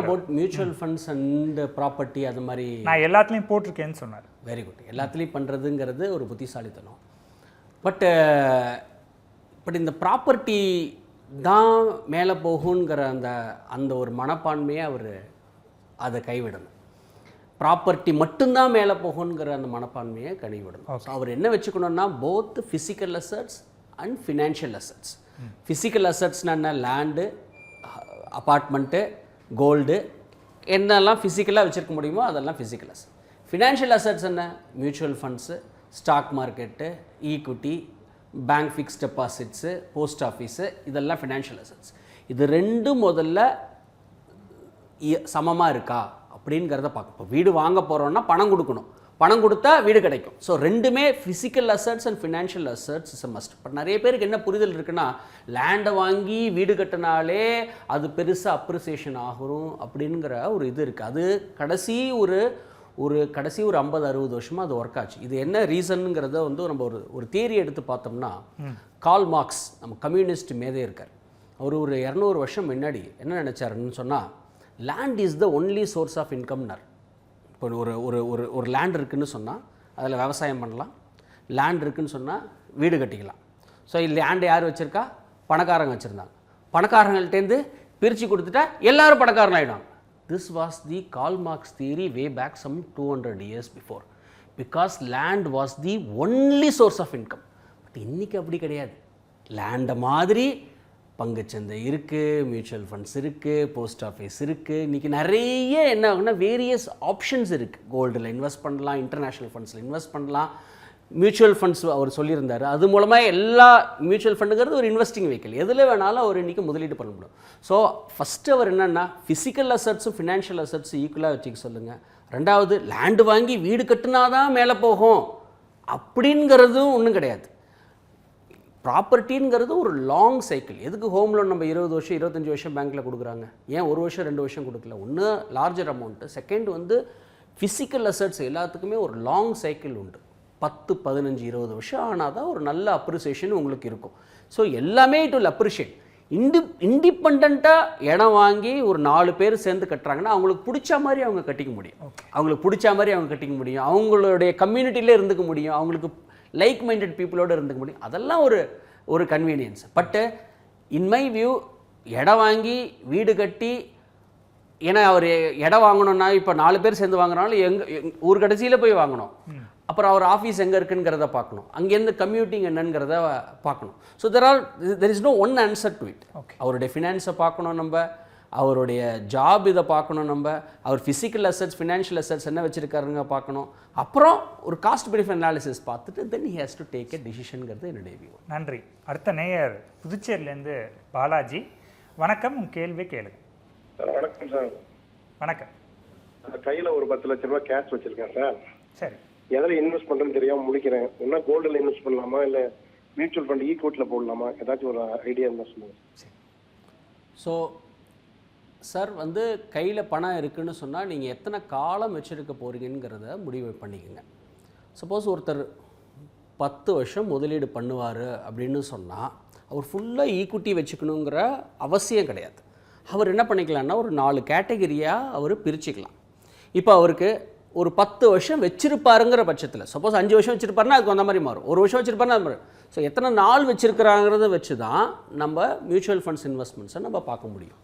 About mutual funds and property அது மாதிரி நான் எல்லாத்துலேயும் போட்டிருக்கேன்னு சொன்னார். Very good. எல்லாத்துலேயும் பண்ணுறதுங்கிறது ஒரு புத்திசாலித்தனம். பட் இந்த ப்ராப்பர்ட்டி தான் மேலே போகுங்கிற அந்த ஒரு மனப்பான்மையை அவர் அதை கைவிடணும். ப்ராப்பர்ட்டி மட்டும்தான் மேலே போகுங்கிற அந்த மனப்பான்மையை கைவிடணும். ஸோ அவர் என்ன வச்சுக்கணும்னா both physical assets and financial assets. Physical அசட்ஸ்னால் என்ன? லேண்டு, அப்பார்ட்மெண்ட்டு, கோல்டு, என்னெல்லாம் ஃபிசிக்கலாக வச்சுருக்க முடியுமோ அதெல்லாம் ஃபிசிக்கல் அசட். ஃபினான்ஷியல் அசட்ஸ் என்ன? Mutual funds, stock market, equity, bank fixed deposits, post office, இதெல்லாம் ஃபினான்ஷியல் அசட்ஸ். இது ரெண்டும் முதல்ல சமமாக இருக்கா அப்படிங்கிறத பார்க்க. இப்போ வீடு வாங்க போகிறோன்னா பணம் கொடுக்கணும், பணம் கொடுத்தா வீடு கிடைக்கும். ஸோ ரெண்டுமே physical assets and financial assets is a must. But நிறைய பேருக்கு என்ன புரிதல் இருக்குன்னா லேண்டை வாங்கி வீடு கட்டினாலே அது பெருசாக அப்ரிசியேஷன் ஆகும் அப்படிங்கிற ஒரு இது இருக்குது. அது கடைசி ஒரு 50-60 வருஷமாக அது ஒர்க் ஆச்சு. இது என்ன ரீசனுங்கிறத வந்து நம்ம ஒரு தியரி எடுத்து பார்த்தோம்னா, கார்ல் மார்க்ஸ் நம்ம கம்யூனிஸ்ட் மேதே இருக்கார். அவர் ஒரு 200 வருஷம் முன்னாடி என்ன நினச்சாருன்னு சொன்னால், land is the only source of இன்கம்னார். இப்போ ஒரு லேண்ட் இருக்குதுன்னு சொன்னால் அதில் விவசாயம் பண்ணலாம், லேண்ட் இருக்குதுன்னு சொன்னால் வீடு கட்டிக்கலாம். ஸோ லேண்டு யார் வச்சுருக்கா? பணக்காரங்க வச்சுருந்தாங்க. பணக்காரங்கள்டேருந்து பிரித்து கொடுத்துட்டா எல்லோரும் பணக்காரன் ஆகிடும். This was the Karl Marx theory way back some 200 years before, because land was the only source of income. But இன்னைக்கு அப்படி கிடையாது. லேண்டை மாதிரி பங்குச்சந்தை இருக்குது, மியூச்சுவல் ஃபண்ட்ஸ் இருக்குது, போஸ்ட் ஆஃபீஸ் இருக்குது. இன்றைக்கி நிறைய என்ன ஆகுனா வேரியஸ் ஆப்ஷன்ஸ் இருக்குது. கோல்டில் இன்வெஸ்ட் பண்ணலாம், இன்டர்நேஷ்னல் ஃபண்ட்ஸில் இன்வெஸ்ட் பண்ணலாம், மியூச்சுவல் ஃபண்ட்ஸ் அவர் சொல்லியிருந்தார். அது மூலமாக எல்லா மியூச்சுவல் ஃபண்டுங்கிறது ஒரு இன்வெஸ்டிங் வெஹிக்கிள், எதில் வேணாலும் அவர் இன்றைக்கி முதலீடு பண்ண முடியும். ஸோ ஃபஸ்ட்டு அவர் என்னென்னா ஃபிசிக்கல் அசட்ஸும் ஃபினான்ஷியல் அசட்ஸும் ஈக்குவலாக வச்சுக்க சொல்லுங்கள். ரெண்டாவது, லேண்டு வாங்கி வீடு கட்டினா தான் மேலே போகும் அப்படிங்கிறதும் ஒன்றும் கிடையாது. ப்ராப்பர்ட்டிங்கிறது ஒரு லாங் சைக்கிள். எதுக்கு ஹோம் லோன் நம்ம 20 வருஷம் 25 வருஷம் பேங்க்கில் கொடுக்குறாங்க? ஏன் 1 வருஷம் 2 வருஷம் கொடுக்கல? ஒன்று லார்ஜர் அமௌண்ட்டு, செகண்ட் வந்து ஃபிசிக்கல் அசட்ஸ் எல்லாத்துக்குமே ஒரு லாங் சைக்கிள் உண்டு. 10 15 20 வருஷம் ஆனால் தான் ஒரு நல்ல அப்ரிசியேஷன் உங்களுக்கு இருக்கும். ஸோ எல்லாமே இட் வில் அப்ரிஷியேட். இண்டிபெண்ட்டாக இடம் வாங்கி ஒரு 4 பேர் சேர்ந்து கட்டுறாங்கன்னா அவங்களுக்கு பிடிச்ச மாதிரி அவங்க கட்டிக்க முடியும். அவங்களுக்கு பிடிச்ச மாதிரி அவங்க கட்டிக்க முடியும். அவங்களுடைய கம்யூனிட்டியிலே இருந்துக்க முடியும். அவங்களுக்கு லைக் மைண்டட் பீப்புளோடு இருந்துக்க முடியும். அதெல்லாம் ஒரு கன்வீனியன்ஸ். பட்டு இன் மை வியூ இடம் வாங்கி வீடு கட்டி, ஏன்னா அவர் இடம் வாங்கணும்னா இப்போ 4 பேர் சேர்ந்து வாங்குறாலும் ஊர் கடைசியில் போய் வாங்கணும். அப்புறம் அவர் ஆஃபீஸ் எங்கே இருக்குங்கிறத பார்க்கணும். அங்கேருந்து கம்யூட்டிங் என்னங்கிறத பார்க்கணும். So there is no one answer to it. அவருடைய ஃபினான்ஸை பார்க்கணும், நம்ம அவருடைய ஜாப் இதை பார்க்கணும், நம்ம அவர் ஃபிசிக்கல் அசட்ஸ் ஃபினான்ஷியல் அசட்ஸ் என்ன வச்சுருக்காருங்க பார்க்கணும். அப்புறம் ஒரு காஸ்ட் பெனிஃபிட் அனாலிசிஸ் பார்த்துட்டு then he has to take a டிசிஷனுங்கிறது என்னுடைய வியூ. நன்றி. அடுத்த நேயர் புதுச்சேரியிலேருந்து பாலாஜி. வணக்கம், உங்கள் கேள்வி கேளுங்க. சார் வணக்கம் சார். வணக்கம். கையில் ஒரு 10 லட்ச ரூபாய் கேஷ் வச்சிருக்கேன் சார். சரி. எதில் இன்வெஸ்ட் பண்ணுறேன்னு தெரியாமல் முடிக்கிறேன். ஒன்றா கோல்டில் இன்வெஸ்ட் பண்ணலாமா, இல்லை மியூச்சுவல் ஃபண்ட் ஈக்விட்டியில் போடலாமா? ஏதாச்சும் ஒரு ஐடியா இருந்தால் சொல்லுங்கள். ஸோ சார் வந்து கையில் பணம் இருக்குதுன்னு சொன்னால் நீங்கள் எத்தனை காலம் வச்சுருக்க போகிறீங்கிறத முடிவு பண்ணிக்கோங்க. சப்போஸ் ஒருத்தர் 10 வருஷம் முதலீடு பண்ணுவார் அப்படின்னு சொன்னால் அவர் ஃபுல்லாக ஈக்விட்டி வச்சுக்கணுங்கிற அவசியம் கிடையாது. அவர் என்ன பண்ணிக்கலாம்னா ஒரு 4 கேட்டகரியாக அவர் பிரிச்சுக்கலாம். இப்போ அவருக்கு ஒரு 10 வருஷம் வச்சுருப்பாருங்கிற பட்சத்தில், சப்போஸ் 5 வருஷம் வச்சுருப்பாருன்னா அதுக்கு அந்த மாதிரி மாறும். 1 வருஷம் வச்சுருப்பாருன்னா அது மாதிரி. ஸோ எத்தனை நாள் வச்சுருக்கிறாங்கிறத வச்சு தான் நம்ம மியூச்சுவல் ஃபண்ட்ஸ் இன்வெஸ்ட்மெண்ட்ஸை நம்ம பார்க்க முடியும்.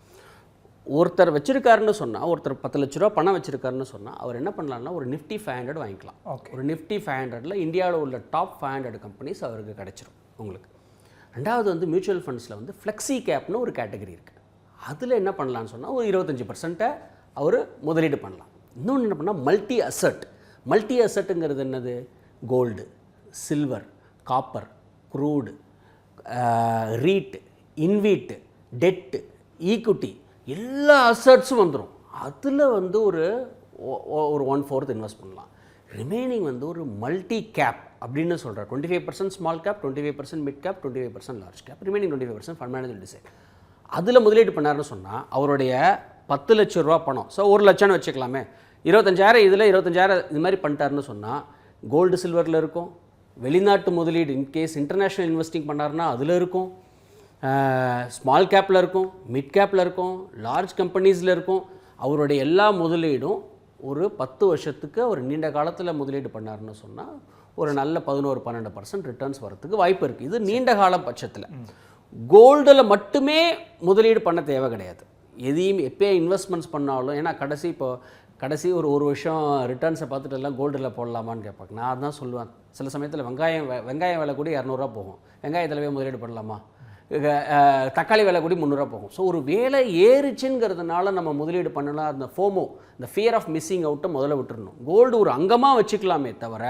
ஒருத்தர் வச்சுருக்காருன்னு சொன்னால், ஒருத்தர் 10 லட்ச ரூபா பணம் வச்சுருக்காருன்னு சொன்னால் அவர் என்ன பண்ணலாம்னா ஒரு நிஃப்டி 500 வாங்கிக்கலாம். ஒரு நிஃப்டி 500ல் இந்தியாவில் உள்ள டாப் 500 கம்பெனிஸ் அவருக்கு கிடச்சிரும் உங்களுக்கு. ரெண்டாவது வந்து மியூச்சுவல் ஃபண்ட்ஸில் வந்து ஃப்ளெக்ஸி கேப்னு ஒரு கேட்டகரி இருக்குது. அதில் என்ன பண்ணலான்னு சொன்னால் ஒரு 25% அவர் முதலீடு பண்ணலாம். இன்னொன்று என்ன பண்ணால் மல்டி அசட். மல்டி அசட்டுங்கிறது என்னது? Gold, silver, copper, crude, REIT, InvIT, debt, equity எல்லா அசட்ஸும் வந்துடும். அதில் வந்து ஒரு 1/4 இன்வெஸ்ட் பண்ணலாம். ரிமைனிங் வந்து ஒரு மல்டி கேப் அப்படின்னு சொல்கிறார். 25% small cap, 25% mid cap, 25% large cap, remaining 25% fund manager decide. அதில் முதலீடு பண்ணாருன்னு சொன்னால் அவருடைய 10 லட்ச ரூபா பணம், ஸோ 1 லட்சம்னு வச்சுக்கலாமே, 25,000 இதில் 25,000 இது மாதிரி பண்ணிட்டாருன்னு சொன்னால் கோல்டு சில்வரில் இருக்கும். வெளிநாட்டு முதலீடு இன்கேஸ் இன்டர்நேஷ்னல் இன்வெஸ்டிங் பண்ணாருன்னா அதில் இருக்கும். ஸ்மால் கேப்பில் இருக்கும், மிட் கேப்பில் இருக்கும், லார்ஜ் கம்பெனிஸில் இருக்கும். அவருடைய எல்லா முதலீடும் ஒரு 10 வருஷத்துக்கு ஒரு நீண்ட காலத்தில் முதலீடு பண்ணாருன்னு சொன்னால் ஒரு நல்ல 11-12% ரிட்டர்ன்ஸ் வரத்துக்கு வாய்ப்பு இருக்குது. இது நீண்ட கால பட்சத்தில். கோல்டில் மட்டுமே முதலீடு பண்ண தேவை கிடையாது. எதையும் எப்போ இன்வெஸ்ட்மெண்ட்ஸ் பண்ணாலும், ஏன்னா கடைசி ஒரு வருஷம் ரிட்டர்ன்ஸை பார்த்துட்டு எல்லாம் கோல்டில் போடலாமான்னு கேட்பாங்க. நான் தான் சொல்லுவேன், சில சமயத்தில் வெங்காயம் விலை கூட 200 போகும். வெங்காயத்திலவே முதலீடு பண்ணலாமா? தக்காளி விலை கூட 300 போகும். ஸோ ஒரு வேலை ஏறிச்சுங்கிறதுனால நம்ம முதலீடு பண்ணலாம். அந்த ஃபோமோ, இந்த ஃபியர் ஆஃப் மிஸ்ஸிங் அவுட்டை முதல்ல விட்டுறணும். கோல்டு ஒரு அங்கமாக வச்சுக்கலாமே தவிர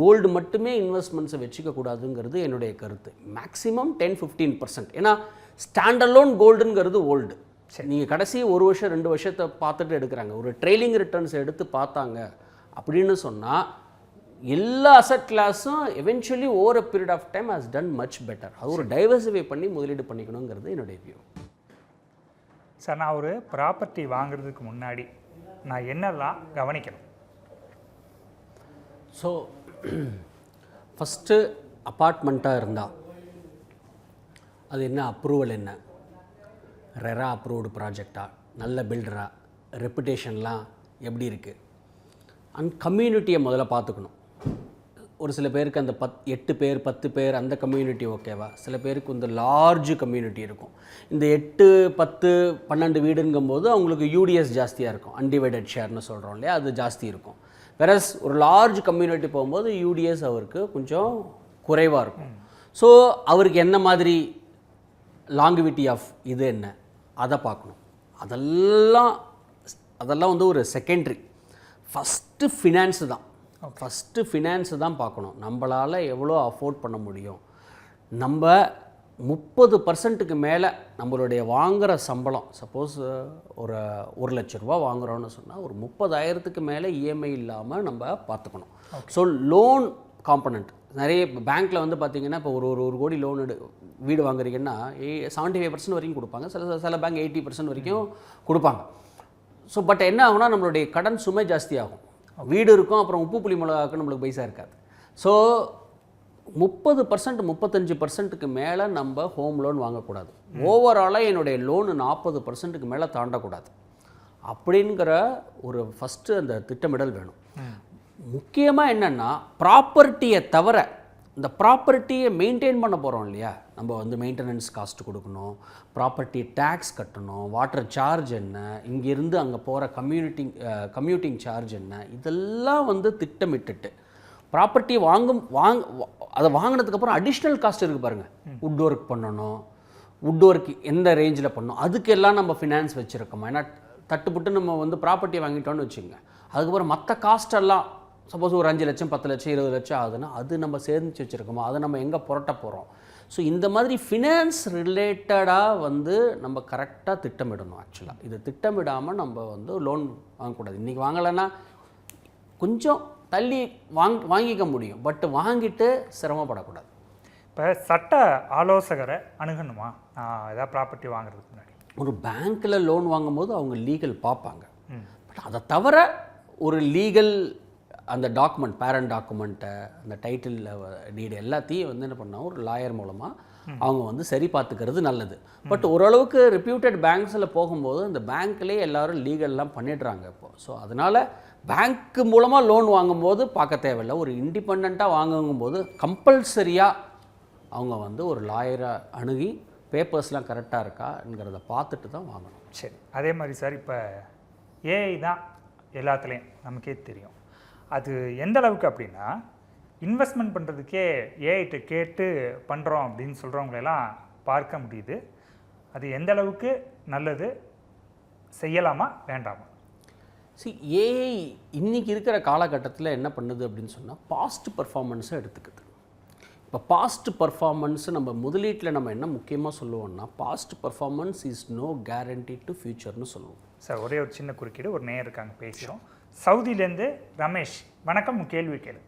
கோல்டு மட்டுமே இன்வெஸ்ட்மெண்ட்ஸை வச்சுக்க கூடாதுங்கிறது என்னுடைய கருத்து. மேக்ஸிமம் 10-15%. ஏன்னா ஸ்டாண்டலோன் கோல்டுங்கிறது ஓல்டு. நீங்கள் கடைசி 1 வருஷம் 2 வருஷத்தை பார்த்துட்டு எடுக்கிறாங்க. ஒரு ட்ரெயிலிங் ரிட்டர்ன்ஸ் எடுத்து பார்த்தாங்க அப்படின்னு சொன்னால் எல்லா அசட் கிளாஸும் eventually over a period of time has done much better. அது ஒரு டைவர்சிஃபை பண்ணி முதலீடு பண்ணிக்கணுங்கிறது என்னுடைய வியூ. சார், நான் ஒரு ப்ராப்பர்ட்டி வாங்குறதுக்கு முன்னாடி நான் என்னெல்லாம் கவனிக்கணும்? ஸோ ஃபஸ்ட்டு அப்பார்ட்மெண்ட்டாக இருந்தால் அது என்ன அப்ரூவல், என்ன ரெரா அப்ரூவ்டு ப்ராஜெக்டா, நல்ல பில்டரா, ரெப்புடேஷன்லாம் எப்படி இருக்குது, அண்ட் கம்யூனிட்டியை முதல்ல பார்த்துக்கணும். ஒரு சில பேருக்கு அந்த 8 பேர் 10 பேர் அந்த கம்யூனிட்டி ஓகேவா, சில பேருக்கு இந்த லார்ஜ் கம்யூனிட்டி இருக்கும். இந்த 8, 10, 12 வீடுங்கும்போது அவங்களுக்கு யூடிஎஸ் ஜாஸ்தியாக இருக்கும், அன்டிவைடட் ஷேர்னு சொல்கிறோம் இல்லையா, அது ஜாஸ்தி இருக்கும். வேறஸ் ஒரு லார்ஜ் கம்யூனிட்டி போகும்போது யூடிஎஸ் அவருக்கு கொஞ்சம் குறைவாக இருக்கும். ஸோ அவருக்கு என்ன மாதிரி லாங்குவிட்டி ஆஃப் இது என்ன அதை பார்க்கணும். அதெல்லாம் வந்து ஒரு செகண்டரி. ஃபஸ்ட்டு ஃபினான்ஸு தான் பார்க்கணும். நம்மளால் எவ்வளோ அஃபோர்ட் பண்ண முடியும். நம்ம 30%க்கு மேலே நம்மளுடைய வாங்குகிற சம்பளம், சப்போஸ் ஒரு 1 லட்ச ரூபா வாங்குகிறோன்னு சொன்னால் ஒரு 30,000க்கு மேலே இஎம்ஐ இல்லாமல் நம்ம பார்த்துக்கணும். So loan component. நிறைய பேங்க்கில் வந்து பார்த்தீங்கன்னா இப்போ ஒரு கோடி லோன் வீடு வாங்குறீங்கன்னா 75% வரைக்கும் கொடுப்பாங்க. சில பேங்க் 80% வரைக்கும் கொடுப்பாங்க. ஸோ பட் என்ன ஆகும்னா நம்மளுடைய கடன் சுமை ஜாஸ்தி ஆகும். வீடு இருக்கும், அப்புறம் உப்பு புளி மிளகாக்கு நம்மளுக்கு பைசா இருக்காது. ஸோ 30% 35%க்கு மேலே நம்ம ஹோம் லோன் வாங்கக்கூடாது. ஓவராலாக என்னுடைய லோனு 40%க்கு மேலே தாண்டக்கூடாது அப்படிங்கிற ஒரு ஃபஸ்ட்டு அந்த திட்டமிடல் வேணும். முக்கியமாக என்னென்னா ப்ராப்பர்ட்டியை தவிர இந்த ப்ராப்பர்ட்டியை மெயின்டைன் பண்ண போகிறோம் இல்லையா, நம்ம வந்து மெயின்டெனன்ஸ் காஸ்ட் கொடுக்கணும், ப்ராப்பர்ட்டி டேக்ஸ் கட்டணும், வாட்டர் சார்ஜ் என்ன, இங்கேருந்து அங்கே போகிற கம்யூட்டிங் சார்ஜ் என்ன, இதெல்லாம் வந்து திட்டமிட்டுட்டு ப்ராப்பர்ட்டி அதை வாங்கினதுக்கப்புறம் அடிஷ்னல் காஸ்ட் இருக்குது பாருங்கள். வுட் ஒர்க் பண்ணணும், வுட் ஒர்க் எந்த ரேஞ்சில் பண்ணணும், அதுக்கெல்லாம் நம்ம ஃபினான்ஸ் வச்சுருக்கோம். ஏன்னா தட்டுப்பட்டு நம்ம வந்து ப்ராப்பர்ட்டி வாங்கிட்டோன்னு வச்சுங்க, அதுக்கப்புறம் மற்ற காஸ்டெல்லாம் சப்போஸ் ஒரு 5 லட்சம் 10 லட்சம் 20 லட்சம் ஆகுதுன்னா அது நம்ம சேர்ந்து வச்சுருக்கோமோ, அதை நம்ம எங்கே புரட்ட போகிறோம். ஸோ இந்த மாதிரி ஃபினான்ஸ் ரிலேட்டடாக வந்து நம்ம கரெக்டாக திட்டமிடணும். ஆக்சுவலாக இது திட்டமிடாமல் நம்ம வந்து லோன் வாங்கக்கூடாது. இன்றைக்கி வாங்கலைன்னா கொஞ்சம் தள்ளி வாங்கிக்க முடியும், பட் வாங்கிட்டு சிரமப்படக்கூடாது. இப்போ சட்ட ஆலோசகரை அணுகணுமா ஏதாவது ப்ராப்பர்ட்டி வாங்குறதுக்கு முன்னாடி? ஒரு பேங்க்கில் லோன் வாங்கும்போது அவங்க லீகல் பார்ப்பாங்க. பட் அதை தவிர ஒரு லீகல் அந்த டாக்குமெண்ட், பேரண்ட் டாக்குமெண்ட்டை, அந்த டைட்டில் டீடு எல்லாத்தையும் வந்து என்ன பண்ணால் ஒரு லாயர் மூலமாக அவங்க வந்து சரி பார்த்துக்கிறது நல்லது. பட் ஓரளவுக்கு ரெப்யூட்டட் பேங்க்ஸில் போகும்போது அந்த பேங்க்லேயே எல்லோரும் லீகல்லாம் பண்ணிடுறாங்க இப்போது. ஸோ அதனால் பேங்க்கு மூலமாக லோன் வாங்கும்போது பார்க்க தேவையில்லை. ஒரு இண்டிபெண்ட்டாக வாங்கும்போது கம்பல்சரியாக அவங்க வந்து ஒரு லாயரை அணுகி பேப்பர்ஸ்லாம் கரெக்டாக இருக்காங்கிறத பார்த்துட்டு தான் வாங்கணும். சரி, அதே மாதிரி சார் இப்போ ஏஐ தான் எல்லாத்துலேயும் நமக்கே தெரியும். அது எந்த அளவுக்கு அப்படின்னா இன்வெஸ்ட்மெண்ட் பண்ணுறதுக்கே ஏஐட்ட கேட்டு பண்ணுறோம் அப்படின்னு சொல்கிறவங்களெல்லாம் பார்க்க முடியுது. அது எந்த அளவுக்கு நல்லது, செய்யலாமா வேண்டாமா? ஏஐ இன்றைக்கி இருக்கிற காலகட்டத்தில் என்ன பண்ணுது அப்படின்னு சொன்னால் பாஸ்ட் பர்ஃபார்மன்ஸை எடுத்துக்குது. இப்போ பாஸ்ட் பர்ஃபார்மன்ஸு நம்ம முதலீட்டில் நம்ம என்ன முக்கியமாக சொல்லுவோம்னா past performance is no guarantee to ஃபியூச்சர்னு சொல்லுவோம். சார் ஒரே ஒரு சின்ன குறுக்கீடு, ஒரு நேயர் இருக்காங்க பேசுகிறோம். சவுதியிலேருந்து ரமேஷ், வணக்கம், கேள்வி கேளு.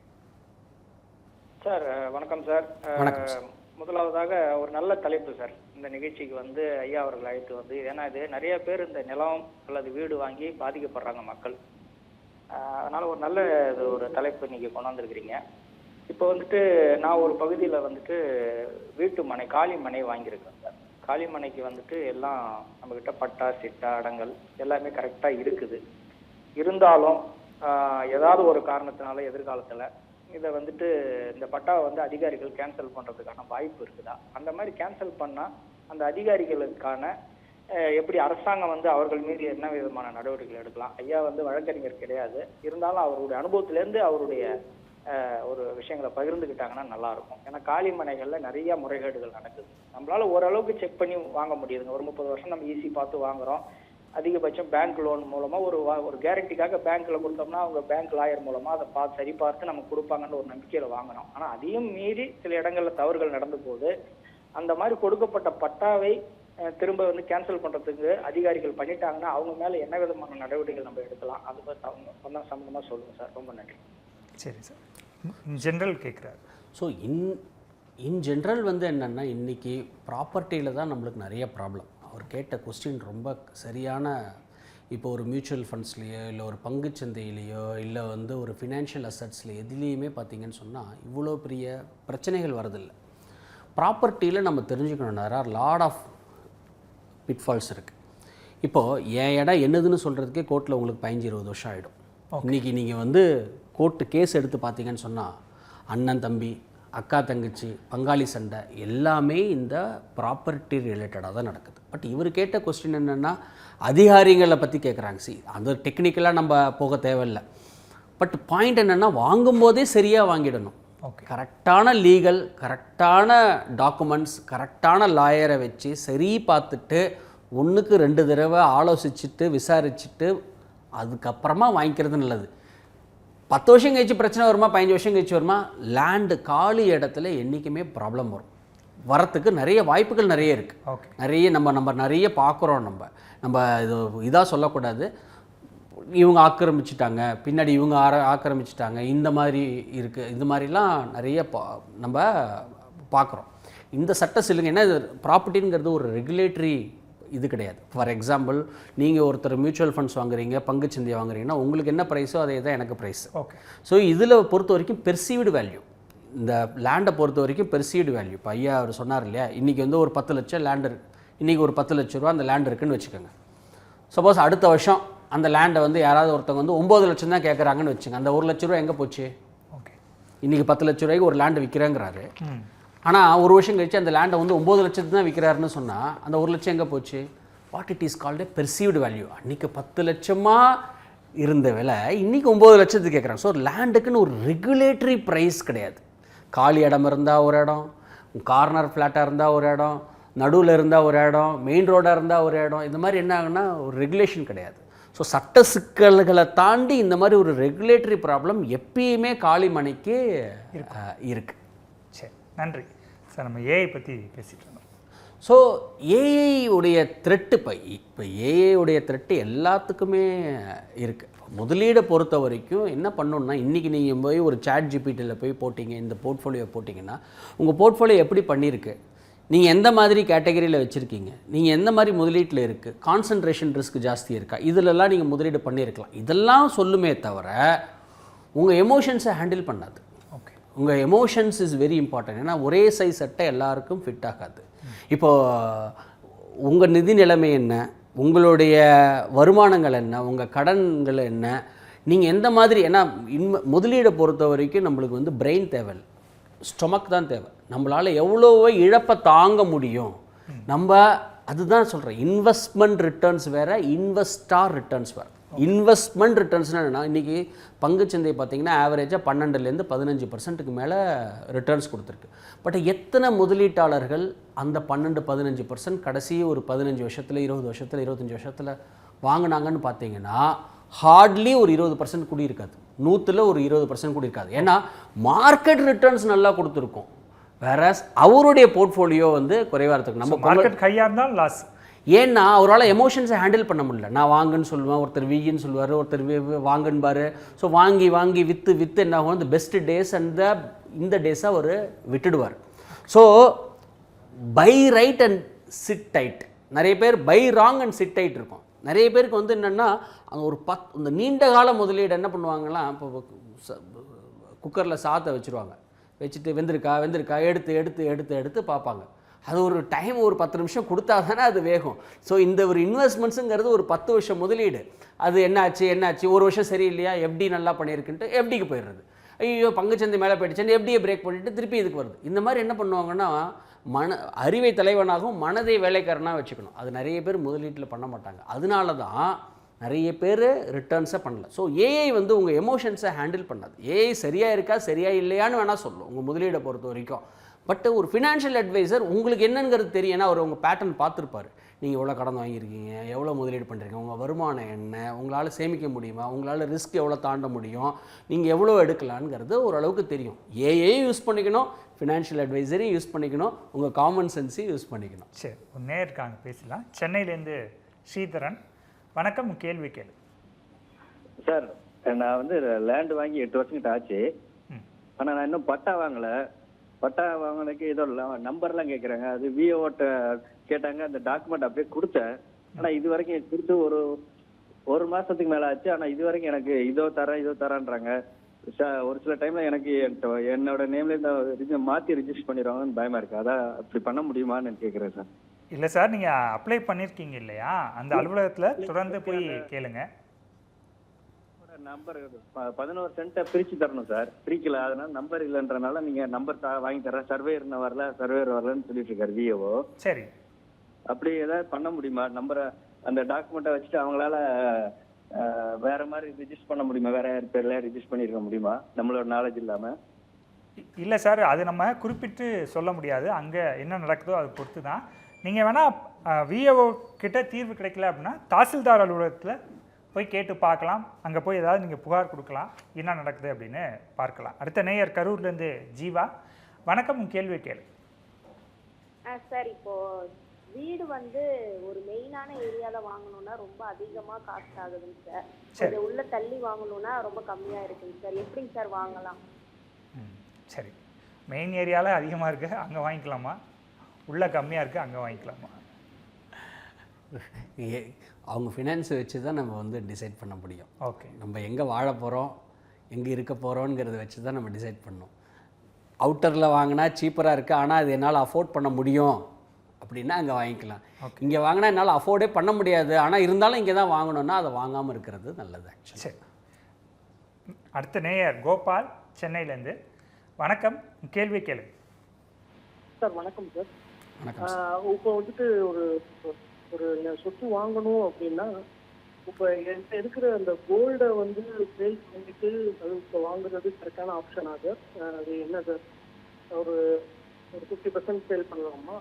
சார் வணக்கம் சார். வணக்கம் சார். முதலாவதாக ஒரு நல்ல தலைப்பு சார். இந்த நிகழ்ச்சிக்கு வந்து ஐயா அவர்கள் அழைத்து வந்து, ஏன்னா இது நிறைய பேர் இந்த நிலம் அல்லது வீடு வாங்கி பாதிக்கப்படுறாங்க மக்கள். அதனால் ஒரு நல்ல ஒரு தலைப்பு நீங்கள் கொண்டு வந்திருக்கிறீங்க. இப்போ வந்துட்டு நான் ஒரு பகுதியில் வந்துட்டு வீட்டு மனை, காலி மனை வாங்கியிருக்கேன் சார். காலி மனைக்கு வந்துட்டு எல்லாம் நம்மக்கிட்ட பட்டா சிட்டா அடங்கல் எல்லாமே கரெக்டாக இருக்குது. இருந்தாலும் ஏதாவது ஒரு காரணத்தினால எதிர்காலத்தில் இதை வந்துட்டு இந்த பட்டாவை வந்து அதிகாரிகள் கேன்சல் பண்ணுறதுக்கான வாய்ப்பு இருக்குதா? அந்த மாதிரி கேன்சல் பண்ணால் அந்த அதிகாரிகளுக்கான எப்படி அரசாங்கம் வந்து அவர்கள் மீது என்ன விதமான நடவடிக்கைகள் எடுக்கலாம்? ஐயா வந்து வழக்கறிஞர் கிடையாது, இருந்தாலும் அவருடைய அனுபவத்திலேருந்து அவருடைய ஒரு விஷயங்களை பகிர்ந்துக்கிட்டாங்கன்னா நல்லாயிருக்கும். ஏன்னா காலி மனைகளில் நிறைய முறைகேடுகள் நடக்குது. நம்மளால் ஓரளவுக்கு செக் பண்ணி வாங்க முடியுதுங்க. ஒரு 30 வருஷம் நம்ம ஈஸி பார்த்து வாங்குகிறோம். அதிகபட்சம் பேங்க் லோன் மூலமாக ஒரு கேரண்டிக்காக பேங்க்கில் கொடுத்தோம்னா அவங்க பேங்க் லாயர் மூலமாக அதை சரி பார்த்து நமக்கு கொடுப்பாங்கன்னு ஒரு நம்பிக்கையில் வாங்கினோம். ஆனால் அதையும் மீறி சில இடங்களில் தவறுகள் நடந்த போது அந்த மாதிரி கொடுக்கப்பட்ட பட்டாவை திரும்ப வந்து கேன்சல் பண்ணுறதுக்கு அதிகாரிகள் பண்ணிட்டாங்கன்னா அவங்க மேலே என்ன விதமான நடவடிக்கைகள் நம்ம எடுக்கலாம்? அது பற்றி சம்மந்தமாக சொல்லுங்கள் சார். ரொம்ப நன்றி. சரி சார், இன் ஜென்ரல் கேட்குறாரு. ஸோ இன் ஜென்ரல் வந்து என்னென்னா இன்றைக்கி ப்ராப்பர்ட்டியில் தான் நம்மளுக்கு நிறைய ப்ராப்ளம். அவர் கேட்ட கொஸ்டின் ரொம்ப சரியான. இப்போ ஒரு மியூச்சுவல் ஃபண்ட்ஸ்லேயோ இல்லை ஒரு பங்குச்சந்தையிலையோ இல்லை வந்து ஒரு ஃபினான்ஷியல் அசட்ஸில் எதுலேயுமே பார்த்திங்கன்னு சொன்னால் இவ்வளோ பெரிய பிரச்சனைகள் வரதில்லை. ப்ராப்பர்ட்டியில் நம்ம தெரிஞ்சுக்கணும், நிறையா லாட் ஆஃப் பிட்ஃபால்ஸ் இருக்குது. இப்போது என் இடம் என்னதுன்னு சொல்கிறதுக்கே கோர்ட்டில் உங்களுக்கு 15-20 வருஷம் ஆகிடும். இன்றைக்கி நீங்கள் வந்து கோர்ட்டு கேஸ் எடுத்து பார்த்தீங்கன்னு சொன்னால் அண்ணன் தம்பி, அக்கா தங்கச்சி, பங்காளி சண்டை எல்லாமே இந்த ப்ராப்பர்ட்டி ரிலேட்டடாக தான் நடக்குது. பட் இவர் கேட்ட கொஸ்டின் என்னென்னா அதிகாரிகளை பற்றி கேட்குறாங்க. அது டெக்னிக்கலாக நம்ம போக தேவையில்லை. பட் பாயிண்ட் என்னென்னா வாங்கும்போதே சரியாக வாங்கிடணும். கரெக்டான லீகல், கரெக்டான டாக்குமெண்ட்ஸ், கரெக்டான லாயரை வச்சு சரி பார்த்துட்டு 1க்கு 2 தடவை ஆலோசிச்சுட்டு விசாரிச்சுட்டு அதுக்கப்புறமா வாங்கிக்கிறது நல்லது. 10 வருஷம் கழிச்சு பிரச்சனை வருமா, 15 வருஷம் கழிச்சு வருமா? லேண்டு காலி இடத்துல என்றைக்குமே ப்ராப்ளம் வரத்துக்கு நிறைய வாய்ப்புகள் நிறைய இருக்குது. நிறைய நம்ம நிறைய பார்க்குறோம். நம்ம இதாக சொல்லக்கூடாது. இவங்க ஆக்கிரமிச்சிட்டாங்க, பின்னாடி இவங்க ஆக்கிரமிச்சிட்டாங்க, இந்த மாதிரி இருக்குது. இந்த மாதிரிலாம் நிறைய நம்ம பார்க்குறோம். இந்த சட்ட சிலுங்க என்ன, ப்ராப்பர்ட்டிங்கிறது ஒரு ரெகுலேட்டரி இது கிடையாது. ஃபார் எக்ஸாம்பிள், நீங்கள் ஒருத்தர் மியூச்சுவல் ஃபண்ட்ஸ் வாங்குறீங்க, பங்குச்சந்தை வாங்குறீங்கன்னா உங்களுக்கு என்ன ப்ரைஸோ அதே தான் எனக்கு ப்ரைஸ். ஓகே. ஸோ இதில் பொறுத்த வரைக்கும் பெர்சீவ்டு வேல்யூ, இந்த லேண்டை பொறுத்த வரைக்கும் பெர்சீவ்டு வேல்யூ. இப்போ ஐயா அவர் சொன்னார் இல்லையா, இன்றைக்கி வந்து ஒரு 10 லட்சம் லேண்ட் இருக்குது, இன்றைக்கி ஒரு 10 லட்ச ரூபா அந்த லேண்ட் இருக்குதுன்னு வச்சுக்கோங்க. சப்போஸ் அடுத்த வருஷம் அந்த லேண்டை வந்து யாராவது ஒருத்தவங்க வந்து 9 லட்சம் தான் கேட்குறாங்கன்னு வச்சுங்க, அந்த 1 லட்ச ரூபா எங்கே போச்சு? ஓகே. இன்றைக்கி 10 லட்ச ரூபாய்க்கு ஒரு லேண்டு விற்கிறேங்கிறாரு. ஆனால் ஒரு வருஷம் கழிச்சு அந்த லேண்டை வந்து 9 லட்சத்துக்கு தான் விற்கிறாருன்னு சொன்னால் அந்த 1 லட்சம் எங்கே போச்சு? What it is called perceived value. அன்றைக்கி 10 லட்சமாக இருந்த விலை இன்றைக்கி 9 லட்சத்துக்கு கேட்குறாங்க. ஸோ லேண்டுக்குன்னு ஒரு ரெகுலேட்டரி ப்ரைஸ் கிடையாது. காலி இடம் இருந்தால் ஒரு இடம், கார்னர் ஃப்ளாட்டாக இருந்தால் ஒரு இடம், நடுவில் இருந்தால் ஒரு இடம், மெயின் ரோடாக இருந்தால் ஒரு இடம், இந்த மாதிரி என்ன ஆகுன்னா ஒரு ரெகுலேஷன் கிடையாது. ஸோ சட்ட சிக்கல்களை தாண்டி இந்த மாதிரி ஒரு ரெகுலேட்டரி ப்ராப்ளம் எப்பயுமே காலி மனைக்கு இருக்குது. சரி, நன்றி சார். நம்ம ஏஐ பற்றி பேசிகிட்டு இருந்தோம். ஸோ ஏஐ உடைய த்ரெட்டு இப்போ ஏஐ உடைய த்ரெட்டு எல்லாத்துக்குமே இருக்குது. முதலீடை பொறுத்த வரைக்கும் என்ன பண்ணணுன்னா, இன்றைக்கி நீங்கள் போய் ஒரு சாட் ஜிபிடியில் போய் போட்டிங்க, இந்த போர்ட்ஃபோலியோ போட்டிங்கன்னா உங்கள் போர்ட்ஃபோலியோ எப்படி பண்ணியிருக்கு, நீங்கள் எந்த மாதிரி கேட்டகரியில் வச்சுருக்கீங்க, நீங்கள் எந்த மாதிரி முதலீட்டில் இருக்குது, கான்சன்ட்ரேஷன் ரிஸ்க் ஜாஸ்தி இருக்கா, இதிலெல்லாம் நீங்கள் முதலீடு பண்ணியிருக்கலாம். இதெல்லாம் சொல்லுமே தவிர உங்கள் எமோஷன்ஸை ஹேண்டில் பண்ணாது. ஓகே. உங்கள் எமோஷன்ஸ் இஸ் வெரி இம்பார்ட்டன்ட். ஏன்னா ஒரே சைஸ் சட்டை எல்லாருக்கும் ஃபிட் ஆகாது. இப்போது உங்கள் நிதி நிலைமை என்ன, உங்களுடைய வருமானங்கள் என்ன, உங்கள் கடன்கள் என்ன, நீங்கள் எந்த மாதிரி, ஏன்னா முதலீடை பொறுத்த வரைக்கும் நம்மளுக்கு வந்து பிரெயின் தேவை, ஸ்டொமக் தான் தேவை. நம்மளால் எவ்வளோ இழப்பை தாங்க முடியும், நம்ம அதுதான் சொல்கிறேன். இன்வெஸ்ட்மெண்ட் ரிட்டர்ன்ஸ் வேறு, இன்வெஸ்டார் ரிட்டர்ன்ஸ் வேறு. இன்வெஸ்ட்மெண்ட் ரிட்டர்ன்ஸ்னால் என்னென்னா, இன்றைக்கி பங்குச்சந்தை பார்த்திங்கன்னா ஆவரேஜாக 12லேருந்து 15% மேலே ரிட்டர்ன்ஸ் கொடுத்துருக்கு. பட் எத்தனை முதலீட்டாளர்கள் அந்த 12-15% கடைசி ஒரு 15 வருஷத்தில் 20 வருஷத்தில் 25 வருஷத்தில் வாங்கினாங்கன்னு பார்த்தீங்கன்னா ஹார்ட்லி ஒரு 20% கூடி இருக்காது, 100ல் ஒரு 20% கூடி இருக்காது. ஏன்னா மார்க்கெட் ரிட்டர்ன்ஸ் நல்லா கொடுத்துருக்கோம், வேற அவருடைய போர்ட்ஃபோலியோ வந்து குறைவாக இருக்குது. நம்ம மார்க்கெட் ஹையாக இருந்தால் லாஸ். ஏன்னா அவரால் எமோஷன்ஸை ஹேண்டில் பண்ண முடியல. நான் வாங்குன்னு சொல்லுவேன், ஒருத்தர் வின்னு சொல்லுவார், ஒருத்தர் வாங்குன்பார். ஸோ வாங்கி வாங்கி விற்று என்ன ஆகும், இந்த பெஸ்ட் டேஸ் அந்த இந்த டேஸை அவர் விட்டுடுவார். So buy right and sit tight. நிறைய பேர் buy wrong and sit tight இருக்கும். நிறைய பேருக்கு வந்து என்னென்னா அங்கே ஒரு இந்த நீண்ட கால முதலீடு என்ன பண்ணுவாங்கலாம், இப்போ குக்கரில் சாத்தை வச்சுருவாங்க, வச்சுட்டு வெந்திருக்கா எடுத்து பார்ப்பாங்க. அது ஒரு டைம் ஒரு 10 நிமிஷம் கொடுத்தா தானே அது வேகும். ஸோ இந்த ஒரு இன்வெஸ்ட்மெண்ட்ஸுங்கிறது ஒரு 10 வருஷம் முதலீடு. அது என்னாச்சு ஒரு வருஷம் சரியில்லையா, எப்படி நல்லா பண்ணியிருக்குன்ட்டு எஃப்டிக்கு போயிடுறது. ஐயோ பங்குச்சந்தை மேலே போயிடுச்சுன்னு எஃப்டியை பிரேக் பண்ணிவிட்டு திருப்பி இதுக்கு வருது. இந்த மாதிரி என்ன பண்ணுவாங்கன்னா அறிவை தலைவனாகவும் மனதை வேலைக்காரனாக வச்சுக்கணும். அது நிறைய பேர் முதலீட்டில் பண்ண மாட்டாங்க. அதனால தான் நிறைய பேர் ரிட்டர்ன்ஸை பண்ணல. ஸோ ஏஐ வந்து உங்கள் எமோஷன்ஸை ஹேண்டில் பண்ணாது. ஏஐ சரியாக இருக்கா சரியா இல்லையான்னு வேணால் சொல்லும் உங்கள் முதலீடை பொறுத்த வரைக்கும். பட் ஒரு ஃபினான்ஷியல் அட்வைசர் உங்களுக்கு என்னங்கிறது தெரியும். ஏன்னா அவர் உங்கள் பேட்டர்ன் பார்த்துருப்பார். நீங்கள் எவ்வளோ கடன் வாங்கியிருக்கீங்க, எவ்வளோ முதலீடு பண்ணுறீங்க, உங்கள் வருமானம் என்ன, உங்களால் சேமிக்க முடியுமா, உங்களால் ரிஸ்க் எவ்வளோ தாண்ட முடியும், நீங்கள் எவ்வளோ எடுக்கலான்ங்கிறது ஓரளவுக்கு தெரியும். ஏஐயும் யூஸ் பண்ணிக்கணும், ஃபினான்ஷியல் அட்வைசரையும் யூஸ் பண்ணிக்கணும், உங்கள் காமன் சென்ஸையும் யூஸ் பண்ணிக்கணும். சரி, ஒரு நேர்காங்க பேசலாம். சென்னையிலேருந்து ஸ்ரீதரன். வணக்கம், கேள்வி கேளு சார். நான் வந்து லேண்ட் வாங்கி 8 வருஷம் ஆச்சு. ஆனால் நான் இன்னும் பட்டா வாங்கலை. பட்டா வாங்கினதுக்கு ஏதோ நம்பர்லாம் கேட்குறாங்க. அது விஓட்ட கேட்டாங்க, அந்த டாக்குமெண்ட் அப்படியே கொடுத்தேன். ஆனால் இது வரைக்கும் கொடுத்து ஒரு மாதத்துக்கு மேலே ஆச்சு. ஆனால் இது வரைக்கும் எனக்கு இதோ தரேன்றாங்க. ஒரு சில டைமில் எனக்கு என்னோட நேம்லேருந்து மாற்றி ரிஜிஸ்டர் பண்ணிடுவாங்கன்னு பயமாக இருக்குது. அதான் அப்படி பண்ண முடியுமான்னு கேட்குறேன் சார். இல்லை சார், நீங்கள் அப்ளை பண்ணியிருக்கீங்க இல்லையா, அந்த அலுவலகத்தில் தொடர்ந்து போய் கேளுங்க. நம்பர் 11 சென்ட்டை பிரித்து தரணும் சார், பிரிக்கல. அதனால நம்பர் இல்லைன்றனால நீங்கள் நம்பர் வாங்கி தரேன், சர்வேயர் வரலன்னு சொல்லிட்டு இருக்காரு விஓ. சரி, அப்படி ஏதாவது பண்ண முடியுமா? நம்பரை அந்த டாக்குமெண்ட்டை வச்சுட்டு அவங்களால வேற மாதிரி ரிஜிஸ்டர் பண்ண முடியுமா? வேற யார் பேர்ல ரிஜிஸ்டர் பண்ணிருக்க முடியுமா நம்மளோட நாலேஜ் இல்லாம? இல்லை சார், அது நம்ம குறிப்பிட்டு சொல்ல முடியாது. அங்கே என்ன நடக்குதோ அதை பொறுத்து தான். நீங்கள் வேணால் விஓ கிட்ட தீர்வு கிடைக்கல அப்படின்னா தாசில்தார் அலுவலகத்தில் போய் கேட்டு பார்க்கலாம். அங்கே போய் ஏதாவது நீங்கள் புகார் கொடுக்கலாம், என்ன நடக்குது அப்படின்னு பார்க்கலாம். அடுத்த நேயர் கரூர்லேருந்து ஜீவா. வணக்கம், கேள்வி கேளு. சார், இப்போ வீடு வந்து ஒரு மெயினான ஏரியால வாங்கணும்னா ரொம்ப அதிகமா காஸ்ட் ஆகுதுங்க சார். கொஞ்சம் உள்ள தள்ளி வாங்கணும்னா ரொம்ப கம்மியா இருக்குங்க சார். எப்படிங்க சார் வாங்கலாம்? சரி, மெயின் ஏரியாவில் அதிகமாக இருக்குது அங்கே வாங்கிக்கலாமா, உள்ளே கம்மியாக இருக்குது அங்கே வாங்கிக்கலாமா? அவங்க ஃபினான்ஸை வச்சு தான் நம்ம வந்து டிசைட் பண்ண முடியும். ஓகே, நம்ம எங்கே வாழ போகிறோம், எங்கே இருக்க போகிறோங்கிறத வச்சு தான் நம்ம டிசைட் பண்ணணும். அவுட்டரில் வாங்கினா சீப்பராக இருக்குது, ஆனால் அது என்னால் அஃபோர்ட் பண்ண முடியும் அப்படின்னா அங்கே வாங்கிக்கலாம். இங்கே வாங்கினா என்னால் அஃபோர்டே பண்ண முடியாது, ஆனால் இருந்தாலும் இங்கே தான் வாங்கணுன்னா அதை வாங்காமல் இருக்கிறது நல்லது. ஆக்சுவலி சரி, அடுத்த நேயர் கோபால் சென்னையிலேருந்து. வணக்கம், கேள்வி கேளு சார். வணக்கம் சார். வணக்கம். இப்போ வந்துட்டு ஒரு ஒரு சொத்து வாங்கணும் அப்படின்னா இப்போ என்கிட்ட இருக்கிற அந்த கோல்டை வந்து சேல் பண்ணிட்டு அது இப்போ வாங்குறது கரெக்டான ஆப்ஷனா சார்? அது என்ன சார், ஒரு 50% சேல் பண்ணலாமா?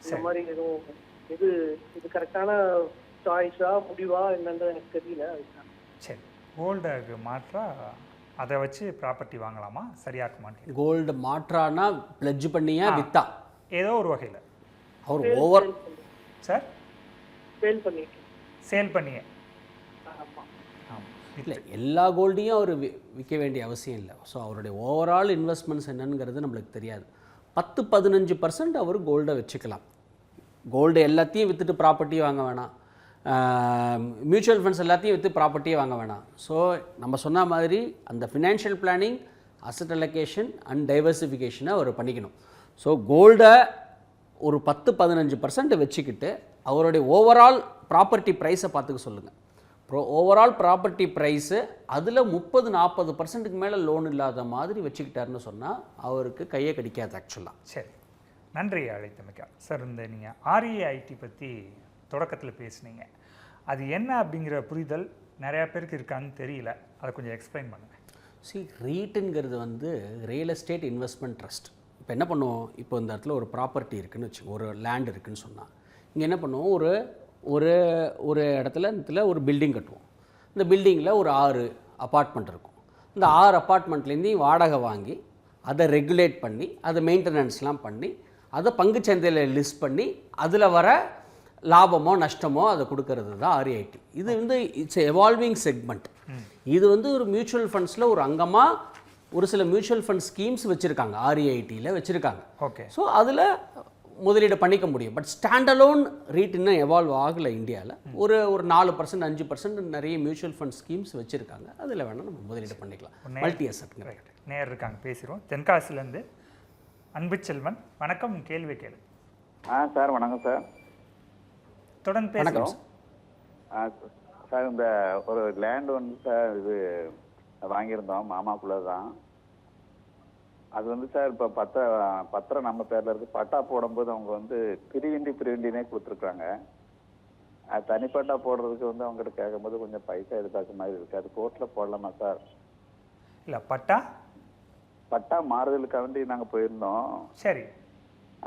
இந்த மாதிரி எதுவும் இது கரெக்டான சாய்ஸா முடிவா என்னன்னு எனக்கு தெரியல. சரி, கோல்டுக்கு மாற்றா அதை வச்சு ப்ராப்பர்ட்டி வாங்கலாமா, சரியா இருக்குமான்னு? கோல்டு மாற்றானா பிளட்ஜ் பண்ணியா வித்தா? ஏதோ ஒரு வகையில் அவர் ஓவர் சார் சேல் பண்ணியே. இல்லை, எல்லா கோல்டையும் அவர் விற்க வேண்டிய அவசியம் இல்லை. ஸோ அவருடைய ஓவரால் இன்வெஸ்ட்மெண்ட்ஸ் என்னங்கிறது நம்மளுக்கு தெரியாது. 10-15% அவர் கோல்டை வச்சுக்கலாம். கோல்டு எல்லாத்தையும் விற்றுட்டு ப்ராப்பர்ட்டி வாங்க வேணாம், மியூச்சுவல் ஃபண்ட்ஸ் எல்லாத்தையும் விற்று ப்ராப்பர்ட்டியே வாங்க வேணாம். ஸோ நம்ம சொன்ன மாதிரி அந்த financial planning, asset allocation and டைவர்சிஃபிகேஷனை அவர் பண்ணிக்கணும். ஸோ கோல்டை ஒரு 10-15% வச்சுக்கிட்டு அவருடைய ஓவரால் ப்ராப்பர்ட்டி ப்ரைஸை பார்த்துக்க சொல்லுங்கள். ஓவரால் ப்ராப்பர்ட்டி ப்ரைஸு அதில் 30-40%க்கு மேலே லோன் இல்லாத மாதிரி வச்சுக்கிட்டாருன்னு சொன்னால் அவருக்கு கையை கடிக்காது ஆக்சுவலாக. சரி, நன்றி அழைத்தமைக்கா சார். இந்த நீங்கள் REIT பற்றி தொடக்கத்தில் பேசுனீங்க, அது என்ன அப்படிங்கிற புரிதல் நிறையா பேருக்கு இருக்கான்னு தெரியல, அதை கொஞ்சம் எக்ஸ்பிளைன் பண்ணுங்கள். ரீட்டுங்கிறது வந்து ரியல் எஸ்டேட் இன்வெஸ்ட்மெண்ட் ட்ரஸ்ட். இப்போ என்ன பண்ணுவோம், இப்போ இந்த இடத்துல ஒரு ப்ராப்பர்ட்டி இருக்குதுன்னு வச்சுக்கோங்க, ஒரு லேண்ட் இருக்குதுன்னு சொன்னால் இங்கே என்ன பண்ணுவோம், ஒரு இடத்துல ஒரு பில்டிங் கட்டுவோம். இந்த பில்டிங்கில் ஒரு 6 அப்பார்ட்மெண்ட் இருக்கும். இந்த 6 அப்பார்ட்மெண்ட்லேருந்து வாடகை வாங்கி அதை ரெகுலேட் பண்ணி அதை மெயின்டெனன்ஸ்லாம் பண்ணி அதை பங்குச்சந்தையில் லிஸ்ட் பண்ணி அதில் வர லாபமோ நஷ்டமோ அதை கொடுக்கறது தான் REIT. இது வந்து இட்ஸ் எவால்விங் செக்மெண்ட். இது வந்து ஒரு மியூச்சுவல் ஃபண்ட்ஸில் ஒரு அங்கமாக ஒரு சில மியூச்சுவல் ஃபண்ட் ஸ்கீம்ஸ் வச்சுருக்காங்க, REITயில் வச்சுருக்காங்க. ஓகே, ஸோ அதில் முதலீடு பண்ணிக்க முடியும். பட் ஸ்டாண்டலோன் ரீட் இன்னும் எவால்வ் ஆகலை இந்தியாவில். ஒரு 4%, 5% நிறைய மியூச்சுவல் ஃபண்ட் ஸ்கீம்ஸ் வச்சுருக்காங்க, அதில் வேணால் நம்ம முதலீடு பண்ணிக்கலாம். மல்டி அசெட்ங்கிற நேர் இருக்காங்க, பேசுகிறோம். தென்காசிலேருந்து அன்பு செல்வன். வணக்கம், கேள்வி கேளு. சார் வணக்கம் சார். தொடர்ந்து பேசுகிறோம் சார். இந்த ஒரு லேண்ட் வந்து சார் இது வாங்கியிருந்தோம், மாமாக்குள்ளே தான். அது வந்து சார் இப்போ பத்திரம் நம்ம பேரில் இருக்குது. பட்டா போடும்போது அவங்க வந்து பிரிவிண்டினே கொடுத்துருக்குறாங்க. அது தனிப்பட்டா போடுறதுக்கு வந்து அவங்ககிட்ட கேட்கும்போது கொஞ்சம் பைசா எதிர்பார்க்க மாதிரி இருக்குது. அது கோர்ட்டில் போடலாமா சார்? இல்லை, பட்டா மாறுதலுக்காக வேண்டி நாங்கள் போயிருந்தோம். சரி,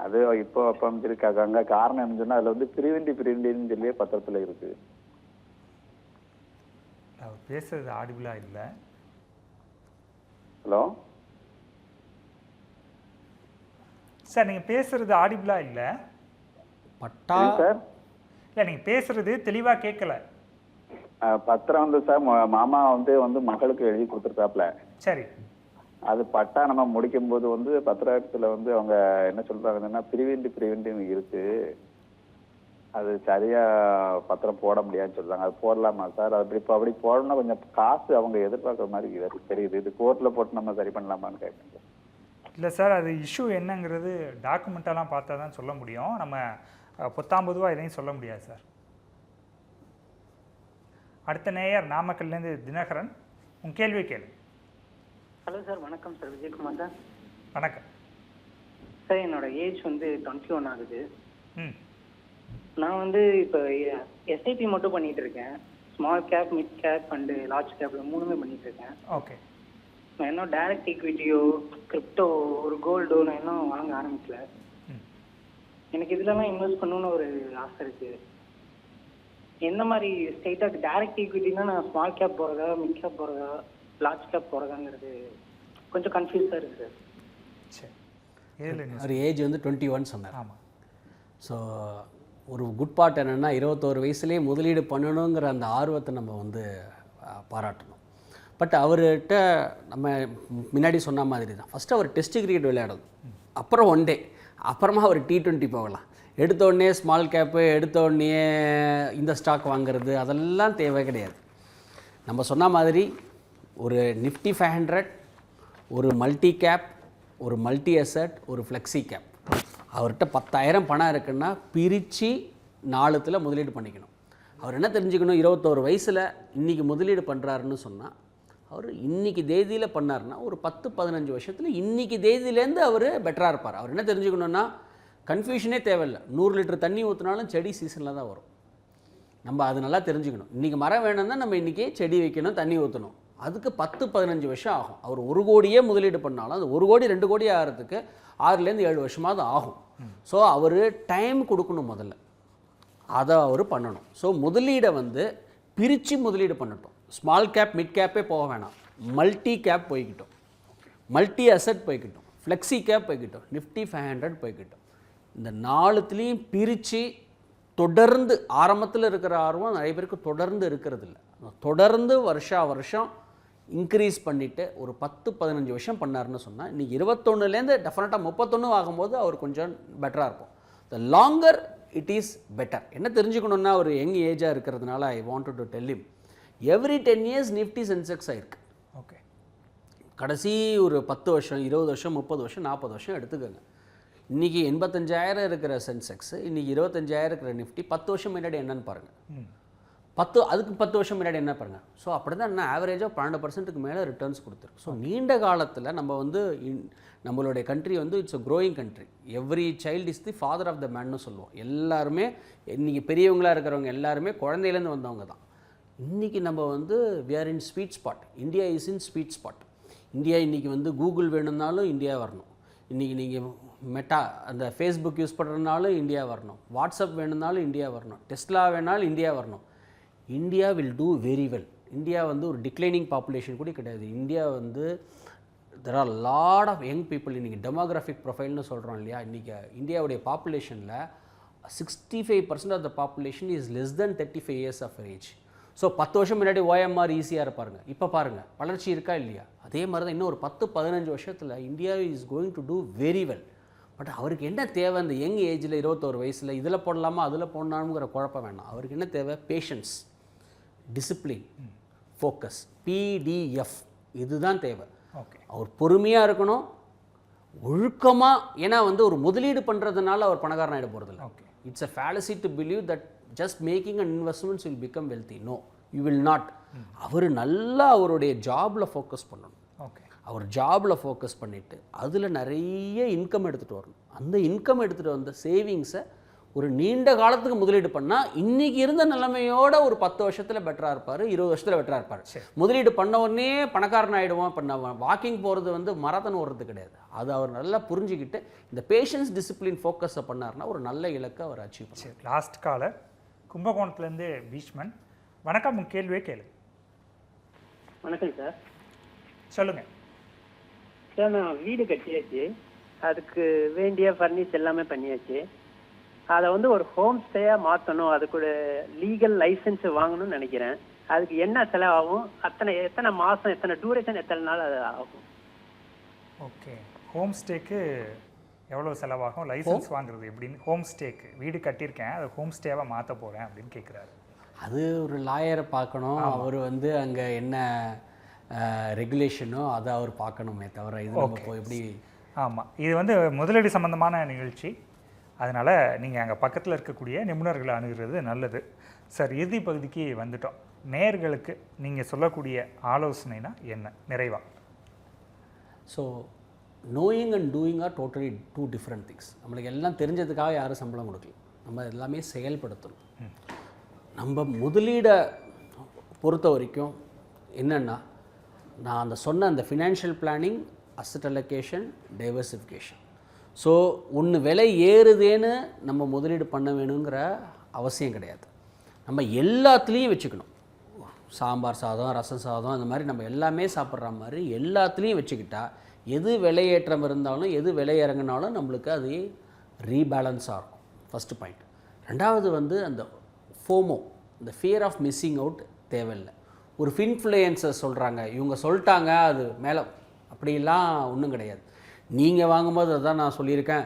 அது இப்போ அப்போ அமைச்சிருக்காங்க. காரணம் என்ன சொன்னால் அதில் வந்து பிரிவிண்டின்னு சொல்லியே பத்திரத்தில் இருக்குது. அவர் பேசுறது ஆடிபிளாக இல்லை. ஹலோ சார், நீங்கள் பேசுறது ஆடிபிளாக இல்லை. பட்டா சார், இல்லை நீங்கள் பேசுறது தெளிவாக கேட்கல. பத்திரம் வந்து சார் மாமா வந்து மகளுக்கு எழுதி கொடுத்துருக்காப்ல. சரி, அது பட்டா நம்ம முடிக்கும் போது வந்து பத்திரத்துல வந்து அவங்க என்ன சொல்றாங்கன்னா பிரிவிண்டின்னு இருக்கு, அது சரியா பத்திரம் போட முடியாதுன்னு சொல்றாங்க. அது போடலாமா சார்? அது இப்போ அப்படி போடணும்னா கொஞ்சம் காசு அவங்க எதிர்பார்க்குற மாதிரி தெரியுது. இது கோர்ட்டில் போட்டு நம்ம சரி பண்ணலாமான்னு கேட்குறேன். இல்லை சார், அது இஷ்யூ என்னங்கிறது டாக்குமெண்ட்டெல்லாம் பார்த்தா தான் சொல்ல முடியும். நம்ம பொத்தாம்பதுவாக எதையும் சொல்ல முடியாது சார். அடுத்த நேயர் நாமக்கல்லேருந்து தினகரன். உன் கேள்வி கேளு. ஹலோ சார், வணக்கம் சார். விஜயகுமார் சார். வணக்கம் சார். என்னோட ஏஜ் வந்து 21 ஆகுது. நான் வந்து இப்போ SIP மட்டும் பண்ணிட்டு இருக்கேன். Small cap, mid cap and large கேப்ல 3மே பண்ணிட்டு இருக்கேன். ஓகே. நான் இன்னும் டைரக்ட் ஈக்விட்டியோ கிரிப்டோ ஒரு கோல்டோ நான் இன்னும் வாங்க ஆரம்பிக்கல. எனக்கு இதுலலாம் இன்வெஸ்ட் பண்ணணும்னு ஒரு ஆசை இருக்கு. எந்த மாதிரி ஸ்ட்ரெயிட்டாக டைரக்ட் ஈக்விட்டினா நான் ஸ்மால் கேப் போகிறதா, மிட் கேப் போகிறதா, லார்ஜ் கேப் போகிறதாங்கிறது கொஞ்சம் கன்ஃபியூஸாக இருக்குது சார். அவர் ஏஜ் வந்து 21 சொன்னார். ஆமாம். ஸோ ஒரு குட் பார்ட் என்னென்னா 21 வயசுலேயே முதலீடு பண்ணணுங்கிற அந்த ஆர்வத்தை நம்ம வந்து பாராட்டணும். பட் அவர்கிட்ட நம்ம முன்னாடி சொன்ன மாதிரி தான் ஃபஸ்ட்டு அவர் டெஸ்ட் கிரிக்கெட் விளையாடணும், அப்புறம் ஒன் டே, அப்புறமா அவர் T20 போகலாம். எடுத்தோடனே ஸ்மால் கேப்பு, எடுத்தோடனே இந்த ஸ்டாக் வாங்குறது அதெல்லாம் தேவை கிடையாது. நம்ம சொன்ன மாதிரி ஒரு நிஃப்டி 500, ஒரு மல்டி கேப், ஒரு மல்டி அசட், ஒரு ஃப்ளெக்ஸி கேப். அவர்கிட்ட 10,000 பணம் இருக்குன்னா பிரித்து 4த்தில் முதலீடு பண்ணிக்கணும். அவர் என்ன தெரிஞ்சுக்கணும், 21 வயசில் இன்றைக்கி முதலீடு பண்ணுறாருன்னு சொன்னால் அவர் இன்றைக்கி தேதியில் பண்ணார்னா ஒரு 10-15 வருஷத்தில் இன்றைக்கி தேதியிலேருந்து அவர் பெட்டராக இருப்பார். அவர் என்ன தெரிஞ்சுக்கணுன்னா கன்ஃபியூஷனே தேவையில்லை. 100 லிட்டர் தண்ணி ஊற்றினாலும் செடி சீசனில் தான் வரும். நம்ம அது நல்லா தெரிஞ்சுக்கணும். இன்றைக்கி மரம் வேணும்னா நம்ம இன்றைக்கி செடி வைக்கணும், தண்ணி ஊற்றணும். அதுக்கு 10-15 வருஷம் ஆகும். அவர் 1 கோடியே முதலீடு பண்ணாலும் அது 1 கோடி 2 கோடி ஆகிறதுக்கு 6லேருந்து 7 வருஷமாவது ஆகும். ஸோ அவர் டைம் கொடுக்கணும், முதல்ல அதை அவர் பண்ணணும். ஸோ முதலீடை வந்து பிரித்து முதலீடு பண்ணட்டும். ஸ்மால் கேப் மிட் கேப்பே போக வேணாம், மல்டி கேப் போய்கிட்டோம், மல்டி அசட் போய்கிட்டோம், ஃப்ளெக்ஸி கேப் போய்கிட்டோம், நிஃப்டி 500 போய்கிட்டோம். இந்த 4த்துலேயும் பிரித்து தொடர்ந்து ஆரம்பத்தில் இருக்கிற ஆர்வம் நிறைய பேருக்கு தொடர்ந்து இருக்கிறது இல்லை. தொடர்ந்து வருஷம் இன்க்ரீஸ் பண்ணிவிட்டு ஒரு 10-15 வருஷம் பண்ணாருன்னு சொன்னால் இன்றைக்கி 21லேருந்து டெஃபினட்டாக 31 ஆகும்போது அவர் கொஞ்சம் பெட்டராக இருக்கும். த லாங்கர் இட் இஸ் பெட்டர். என்ன தெரிஞ்சுக்கணுன்னா ஒரு யங் ஏஜாக இருக்கிறதுனால I wanted to tell him every 10 years Nifty Sensex ஆயிருக்கு. ஓகே, கடைசி ஒரு 10 வருஷம் 20 வருஷம் 30 வருஷம் 40 வருஷம் எடுத்துக்கோங்க. இன்றைக்கி 85,000 இருக்கிற சென்செக்ஸ், இன்றைக்கி 25,000 இருக்கிற நிஃப்டி 10 வருஷம் முன்னாடி என்னன்னு பாருங்கள். 10 வருஷம் முன்னாடி என்ன பாருங்கள். ஸோ அப்படி தான் என்ன ஆவரேஜாக 12% மேலே ரிட்டர்ன்ஸ் கொடுத்துருக்கு. ஸோ நீண்ட காலத்தில் நம்ம வந்து நம்மளுடைய கண்ட்ரி வந்து it's a growing country. Every child is the father of the மேன்னு சொல்லுவோம். எல்லாருமே இன்றைக்கி பெரியவங்களாக இருக்கிறவங்க எல்லாருமே குழந்தையிலேருந்து வந்தவங்க தான். இன்றைக்கி நம்ம வந்து we are in sweet spot. India is in sweet spot. India இன்றைக்கி வந்து கூகுள் வேணும்னாலும் இந்தியா வரணும். இன்றைக்கி நீங்கள் மெட்டா அந்த ஃபேஸ்புக் யூஸ் பண்ணுறதுனாலும் இந்தியா வரணும். வாட்ஸ்அப் வேணும்னாலும் இந்தியா வரணும். டெஸ்லா வேணாலும் இந்தியா வரணும். India will do very well. India வந்து ஒரு டிக்ளைனிங் பாப்புலேஷன் கூட கிடையாது. இந்தியா வந்து there are lot of young people. இன்றைக்கி டெமோகிராஃபிக் ப்ரொஃபைல்னு சொல்கிறோம் இல்லையா. இன்றைக்கி இந்தியாவுடைய பாப்புலேஷனில் 65% of the population is less than 35 years of age. So 10 வருஷம் முன்னாடி OMR ஈஸியாக இருப்பாருங்க. இப்போ பாருங்கள் வளர்ச்சி இருக்கா இல்லையா. அதே மாதிரி தான் இன்னும் ஒரு 10-15 வருஷத்தில் India is going to do very well. But அவருக்கு என்ன தேவை, அந்த யங் ஏஜில் 21 வயசில் இதில் போடலாமா அதில் போடலாமுங்கிற குழப்பம் வேணாம். அவருக்கு என்ன தேவை, பேஷன்ஸ், டிசிப்ளின், ஃபோக்கஸ், PDF, இதுதான் தேவை. ஓகே, அவர் பொறுமையாக இருக்கணும், ஒழுக்கமாக. ஏன்னா வந்து ஒரு முதலீடு பண்ணுறதுனால அவர் பணக்காரன் ஆகிட போகிறதில்ல. Okay, it's a fallacy to believe that just making and investments will become wealthy. No, you will not. அவர் நல்லா அவருடைய ஜாபில் ஃபோக்கஸ் பண்ணணும். ஓகே, அவர் ஜாபில் ஃபோக்கஸ் பண்ணிவிட்டு அதில் நிறைய இன்கம் எடுத்துகிட்டு வரணும். அந்த இன்கம் எடுத்துகிட்டு வந்த சேவிங்ஸை ஒரு நீண்ட காலத்துக்கு முதலீடு பண்ணால் இன்றைக்கி இருந்த நிலைமையோட ஒரு 10 வருஷத்தில் பெட்டராக இருப்பார், 20 வருஷத்தில் பெட்டராக இருப்பார். முதலீடு பண்ண உடனே பணக்காரன் ஆகிடுவோம். பண்ண வாக்கிங் போகிறது வந்து மராத்தான் ஓடுறது கிடையாது. அது அவர் நல்லா புரிஞ்சுக்கிட்டு இந்த பேஷன்ஸ், டிசிப்ளின், ஃபோக்கஸை பண்ணார்னா ஒரு நல்ல இலக்கை அவர் அச்சீவ் பண்ணுவார். லாஸ்ட் காலர் கும்பகோணத்துலேருந்து பீஷ்மன். வணக்கம், உங்கள் கேள்வியே கேளு. வணக்கம் சார். சொல்லுங்கள் சார். நான் வீடு கட்டியாச்சு, அதுக்கு வேண்டிய ஃபர்னிச் எல்லாமே பண்ணியாச்சு. அதை வந்து ஒரு ஹோம் ஸ்டேயாக மாற்றணும், அதுக்கு லீகல் லைசன்ஸ் வாங்கணும்னு நினைக்கிறேன். அதுக்கு என்ன செலவாகும், எத்தனை மாதம், எத்தனை டூரேஷன், எத்தனை நாள் அது ஆகும்? ஓகே, ஹோம் ஸ்டேக்கு எவ்வளோ செலவாகும், லைசன்ஸ் வாங்குறது எப்படின்னு. ஹோம் ஸ்டேக்கு வீடு கட்டியிருக்கேன், அதை ஹோம் ஸ்டேவாக மாற்ற போகிறேன் அப்படின்னு கேட்குறாரு. அது ஒரு லாயரை பார்க்கணும். அவர் வந்து அங்கே என்ன ரெகுலேஷனோ அதை அவர் பார்க்கணுமே தவிர இது நம்ம எப்படி. ஆமாம், இது வந்து முதலீடு சம்மந்தமான நிகழ்ச்சி. அதனால் நீங்கள் அங்கே பக்கத்தில் இருக்கக்கூடிய நிபுணர்களை அணுகிறது நல்லது. சார், இறுதி பகுதிக்கு வந்துட்டோம். நேயர்களுக்கு நீங்கள் சொல்லக்கூடிய ஆலோசனைனா என்ன நிறைவா? So knowing and doing are totally 2 different things. நம்மளுக்கு எல்லாம் தெரிஞ்சதுக்காக யாரும் சம்பளம் கொடுக்கல, நம்ம எல்லாமே செயல்படுத்தணும். நம்ம முதலீடை பொறுத்த வரைக்கும் என்னென்னா, நான் சொன்ன அந்த financial planning, asset allocation, diversification. So ஒன்று விலை ஏறுதேன்னு நம்ம முதலீடு பண்ண வேணுங்கிற அவசியம் கிடையாது. நம்ம எல்லாத்துலேயும் வச்சுக்கணும். சாம்பார் சாதம், ரசம் சாதம், அந்த மாதிரி நம்ம எல்லாமே சாப்பிட்ற மாதிரி எல்லாத்துலேயும் வச்சுக்கிட்டா எது விலையேற்றம் இருந்தாலும் எது விலை இறங்கினாலும் நம்மளுக்கு அது ரீபேலன்ஸாக இருக்கும். First point. ரெண்டாவது வந்து அந்த ஃபோமோ, இந்த ஃபியர் ஆஃப் மிஸ்ஸிங் அவுட் தேவையில்லை. ஒரு ஃபின்ஃப்ளூயன்சர் சொல்கிறாங்க, இவங்க சொல்லிட்டாங்க, அது மேலே அப்படிலாம் ஒன்றும் கிடையாது. நீங்கள் வாங்கும்போது அதான் நான் சொல்லியிருக்கேன்,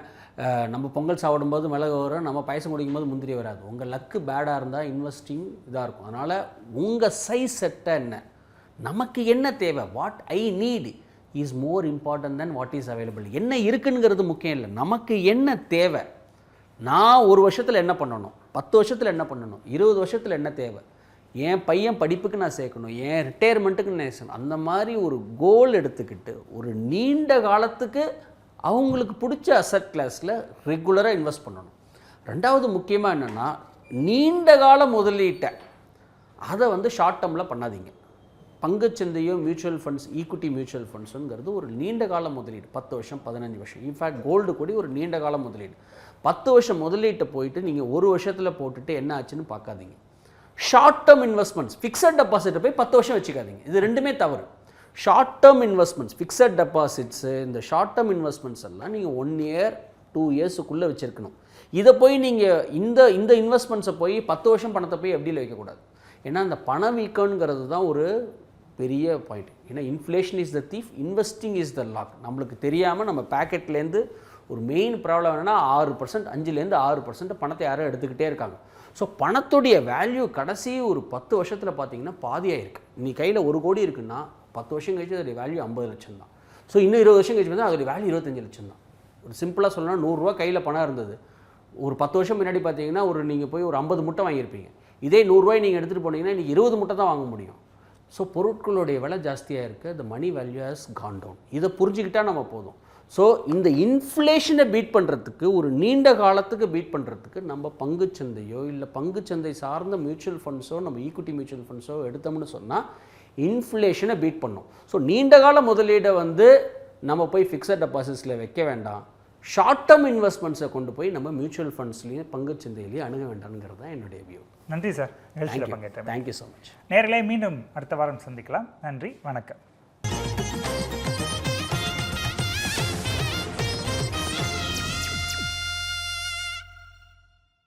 நம்ம பொங்கல் சாப்பிடும்போது மிளகு வரும், நம்ம பாயசம் குடிக்கும்போது முந்திரி வராது. உங்கள் லக்கு பேடாக இருந்தால் இன்வெஸ்டிங் இதாக இருக்கும். அதனால் உங்கள் சைஸ் செட்டை என்ன, நமக்கு என்ன தேவை, what I need is more important then what is available. என்ன இருக்குங்கிறது முக்கியம் இல்லை, நமக்கு என்ன தேவை. நான் ஒரு வருஷத்தில் என்ன பண்ணணும், 10 வருஷத்தில் என்ன பண்ணணும், 20 வருஷத்தில் என்ன தேவை, என் பையன் படிப்புக்கு நான் சேர்க்கணும், என் ரிட்டையர்மெண்ட்டுக்கு நான் சேர்க்கணும், அந்த மாதிரி ஒரு கோல் எடுத்துக்கிட்டு ஒரு நீண்ட காலத்துக்கு அவங்களுக்கு பிடிச்ச அசட் கிளாஸில் ரெகுலராக இன்வெஸ்ட் பண்ணணும். ரெண்டாவது முக்கியமாக என்னென்னா, நீண்ட கால முதலீட்டை அதை வந்து ஷார்ட் டேர்மில் பண்ணாதீங்க. பங்குச்சந்தையோ மியூச்சுவல் ஃபண்ட்ஸ், ஈக்விட்டி மியூச்சுவல் ஃபண்ட்ஸுங்கிறது ஒரு நீண்ட கால முதலீடு, 10 வருஷம் 15 வருஷம். இன்ஃபேக்ட் கோல்டு கூட ஒரு நீண்ட கால முதலீடு. 10 வருஷம் முதலீட்டை போயிட்டு நீங்கள் ஒரு வருஷத்தில் போட்டுட்டு என்ன ஆச்சுன்னு பார்க்காதீங்க. ஷார்ட் டேர்ம் இன்வெஸ்ட்மெண்ட்ஸ், ஃபிக்ஸட் டெபாசிட்டை போய் 10 வருஷம் வச்சுக்காதீங்க. இது ரெண்டுமே தவறு. Short term investments, fixed deposits, இந்த ஷார்ட் டேர்ம் இன்வெஸ்ட்மெண்ட்ஸ் எல்லாம் நீங்கள் 1 இயர் 2 இயர்ஸுக்குள்ளே வச்சுருக்கணும். இதை போய் நீங்கள் இந்த இன்வெஸ்ட்மெண்ட்ஸை போய் 10 வருஷம் பணத்தை போய் எப்படியில் வைக்கக்கூடாது. ஏன்னா அந்த பணவீக்கங்கிறது தான் ஒரு பெரிய பாயிண்ட். ஏன்னா inflation is the thief, investing is the lock. நம்மளுக்கு தெரியாமல் நம்ம பேக்கெட்லேருந்து ஒரு மெயின் ப்ராப்ளம் என்னென்னா 6%, 5லேருந்து 6% பணத்தை யாரும் எடுத்துக்கிட்டே இருக்காங்க. ஸோ பணத்துடைய வேல்யூ கடைசி ஒரு 10 வருஷத்தில் பார்த்தீங்கன்னா பாதியாக இருக்குது. நீ கையில் 1 கோடி இருக்குன்னா 10 வருஷம் கழிச்சு அதோடைய வேல்யூ 50 லட்சம் தான். ஸோ இன்னும் 20 வருஷம் கழிச்சு வந்து அதோடைய வேல்யூ 25 லட்சம் தான். ஒரு சிம்பிளாக சொல்லணும்னா 100 ரூபா கையில் பணம் இருந்தது, ஒரு 10 வருஷம் முன்னாடி பார்த்தீங்கன்னா நீங்கள் போய் ஒரு 50 முட்டை வாங்கியிருப்பீங்க. இதே 100 ரூபாய் நீங்கள் எடுத்துகிட்டு போனீங்கன்னா இன்றைக்கி 20 முட்டை தான் வாங்க முடியும். ஸோ பொருட்களுடைய விலை ஜாஸ்தியாக இருக்குது, the money value has gone down. இதை புரிஞ்சுக்கிட்டால் நம்ம போதும். ஸோ இந்த இன்ஃப்ளேஷனை பீட் பண்ணுறதுக்கு, ஒரு நீண்ட காலத்துக்கு பீட் பண்ணுறதுக்கு நம்ம பங்குச்சந்தையோ இல்லை பங்குச்சந்தை சார்ந்த மியூச்சுவல் ஃபண்ட்ஸோ, நம்ம ஈக்விட்டி மியூச்சுவல் ஃபண்ட்ஸோ எடுத்தோம்னு சொன்னால் இன்ஃப்ளேஷனை பீட் பண்ணோம். ஸோ நீண்ட கால முதலீடை வந்து நம்ம போய் ஃபிக்ஸட் டெபாசிட்ஸில் வைக்க வேண்டாம். ஷார்ட் டேர்ம் இன்வெஸ்ட்மெண்ட்ஸை கொண்டு போய் நம்ம மியூச்சுவல் ஃபண்ட்ஸ்லேயும் பங்குச்சந்தையிலையும் அணுக வேண்டாம்ங்கிறது தான் என்னுடைய வியூ. நன்றி சார், நிகழ்ச்சியில் பங்கேற்றேன். Thank you so much. நேயர்களே, மீண்டும் அடுத்த வாரம் சந்திக்கலாம். நன்றி, வணக்கம்.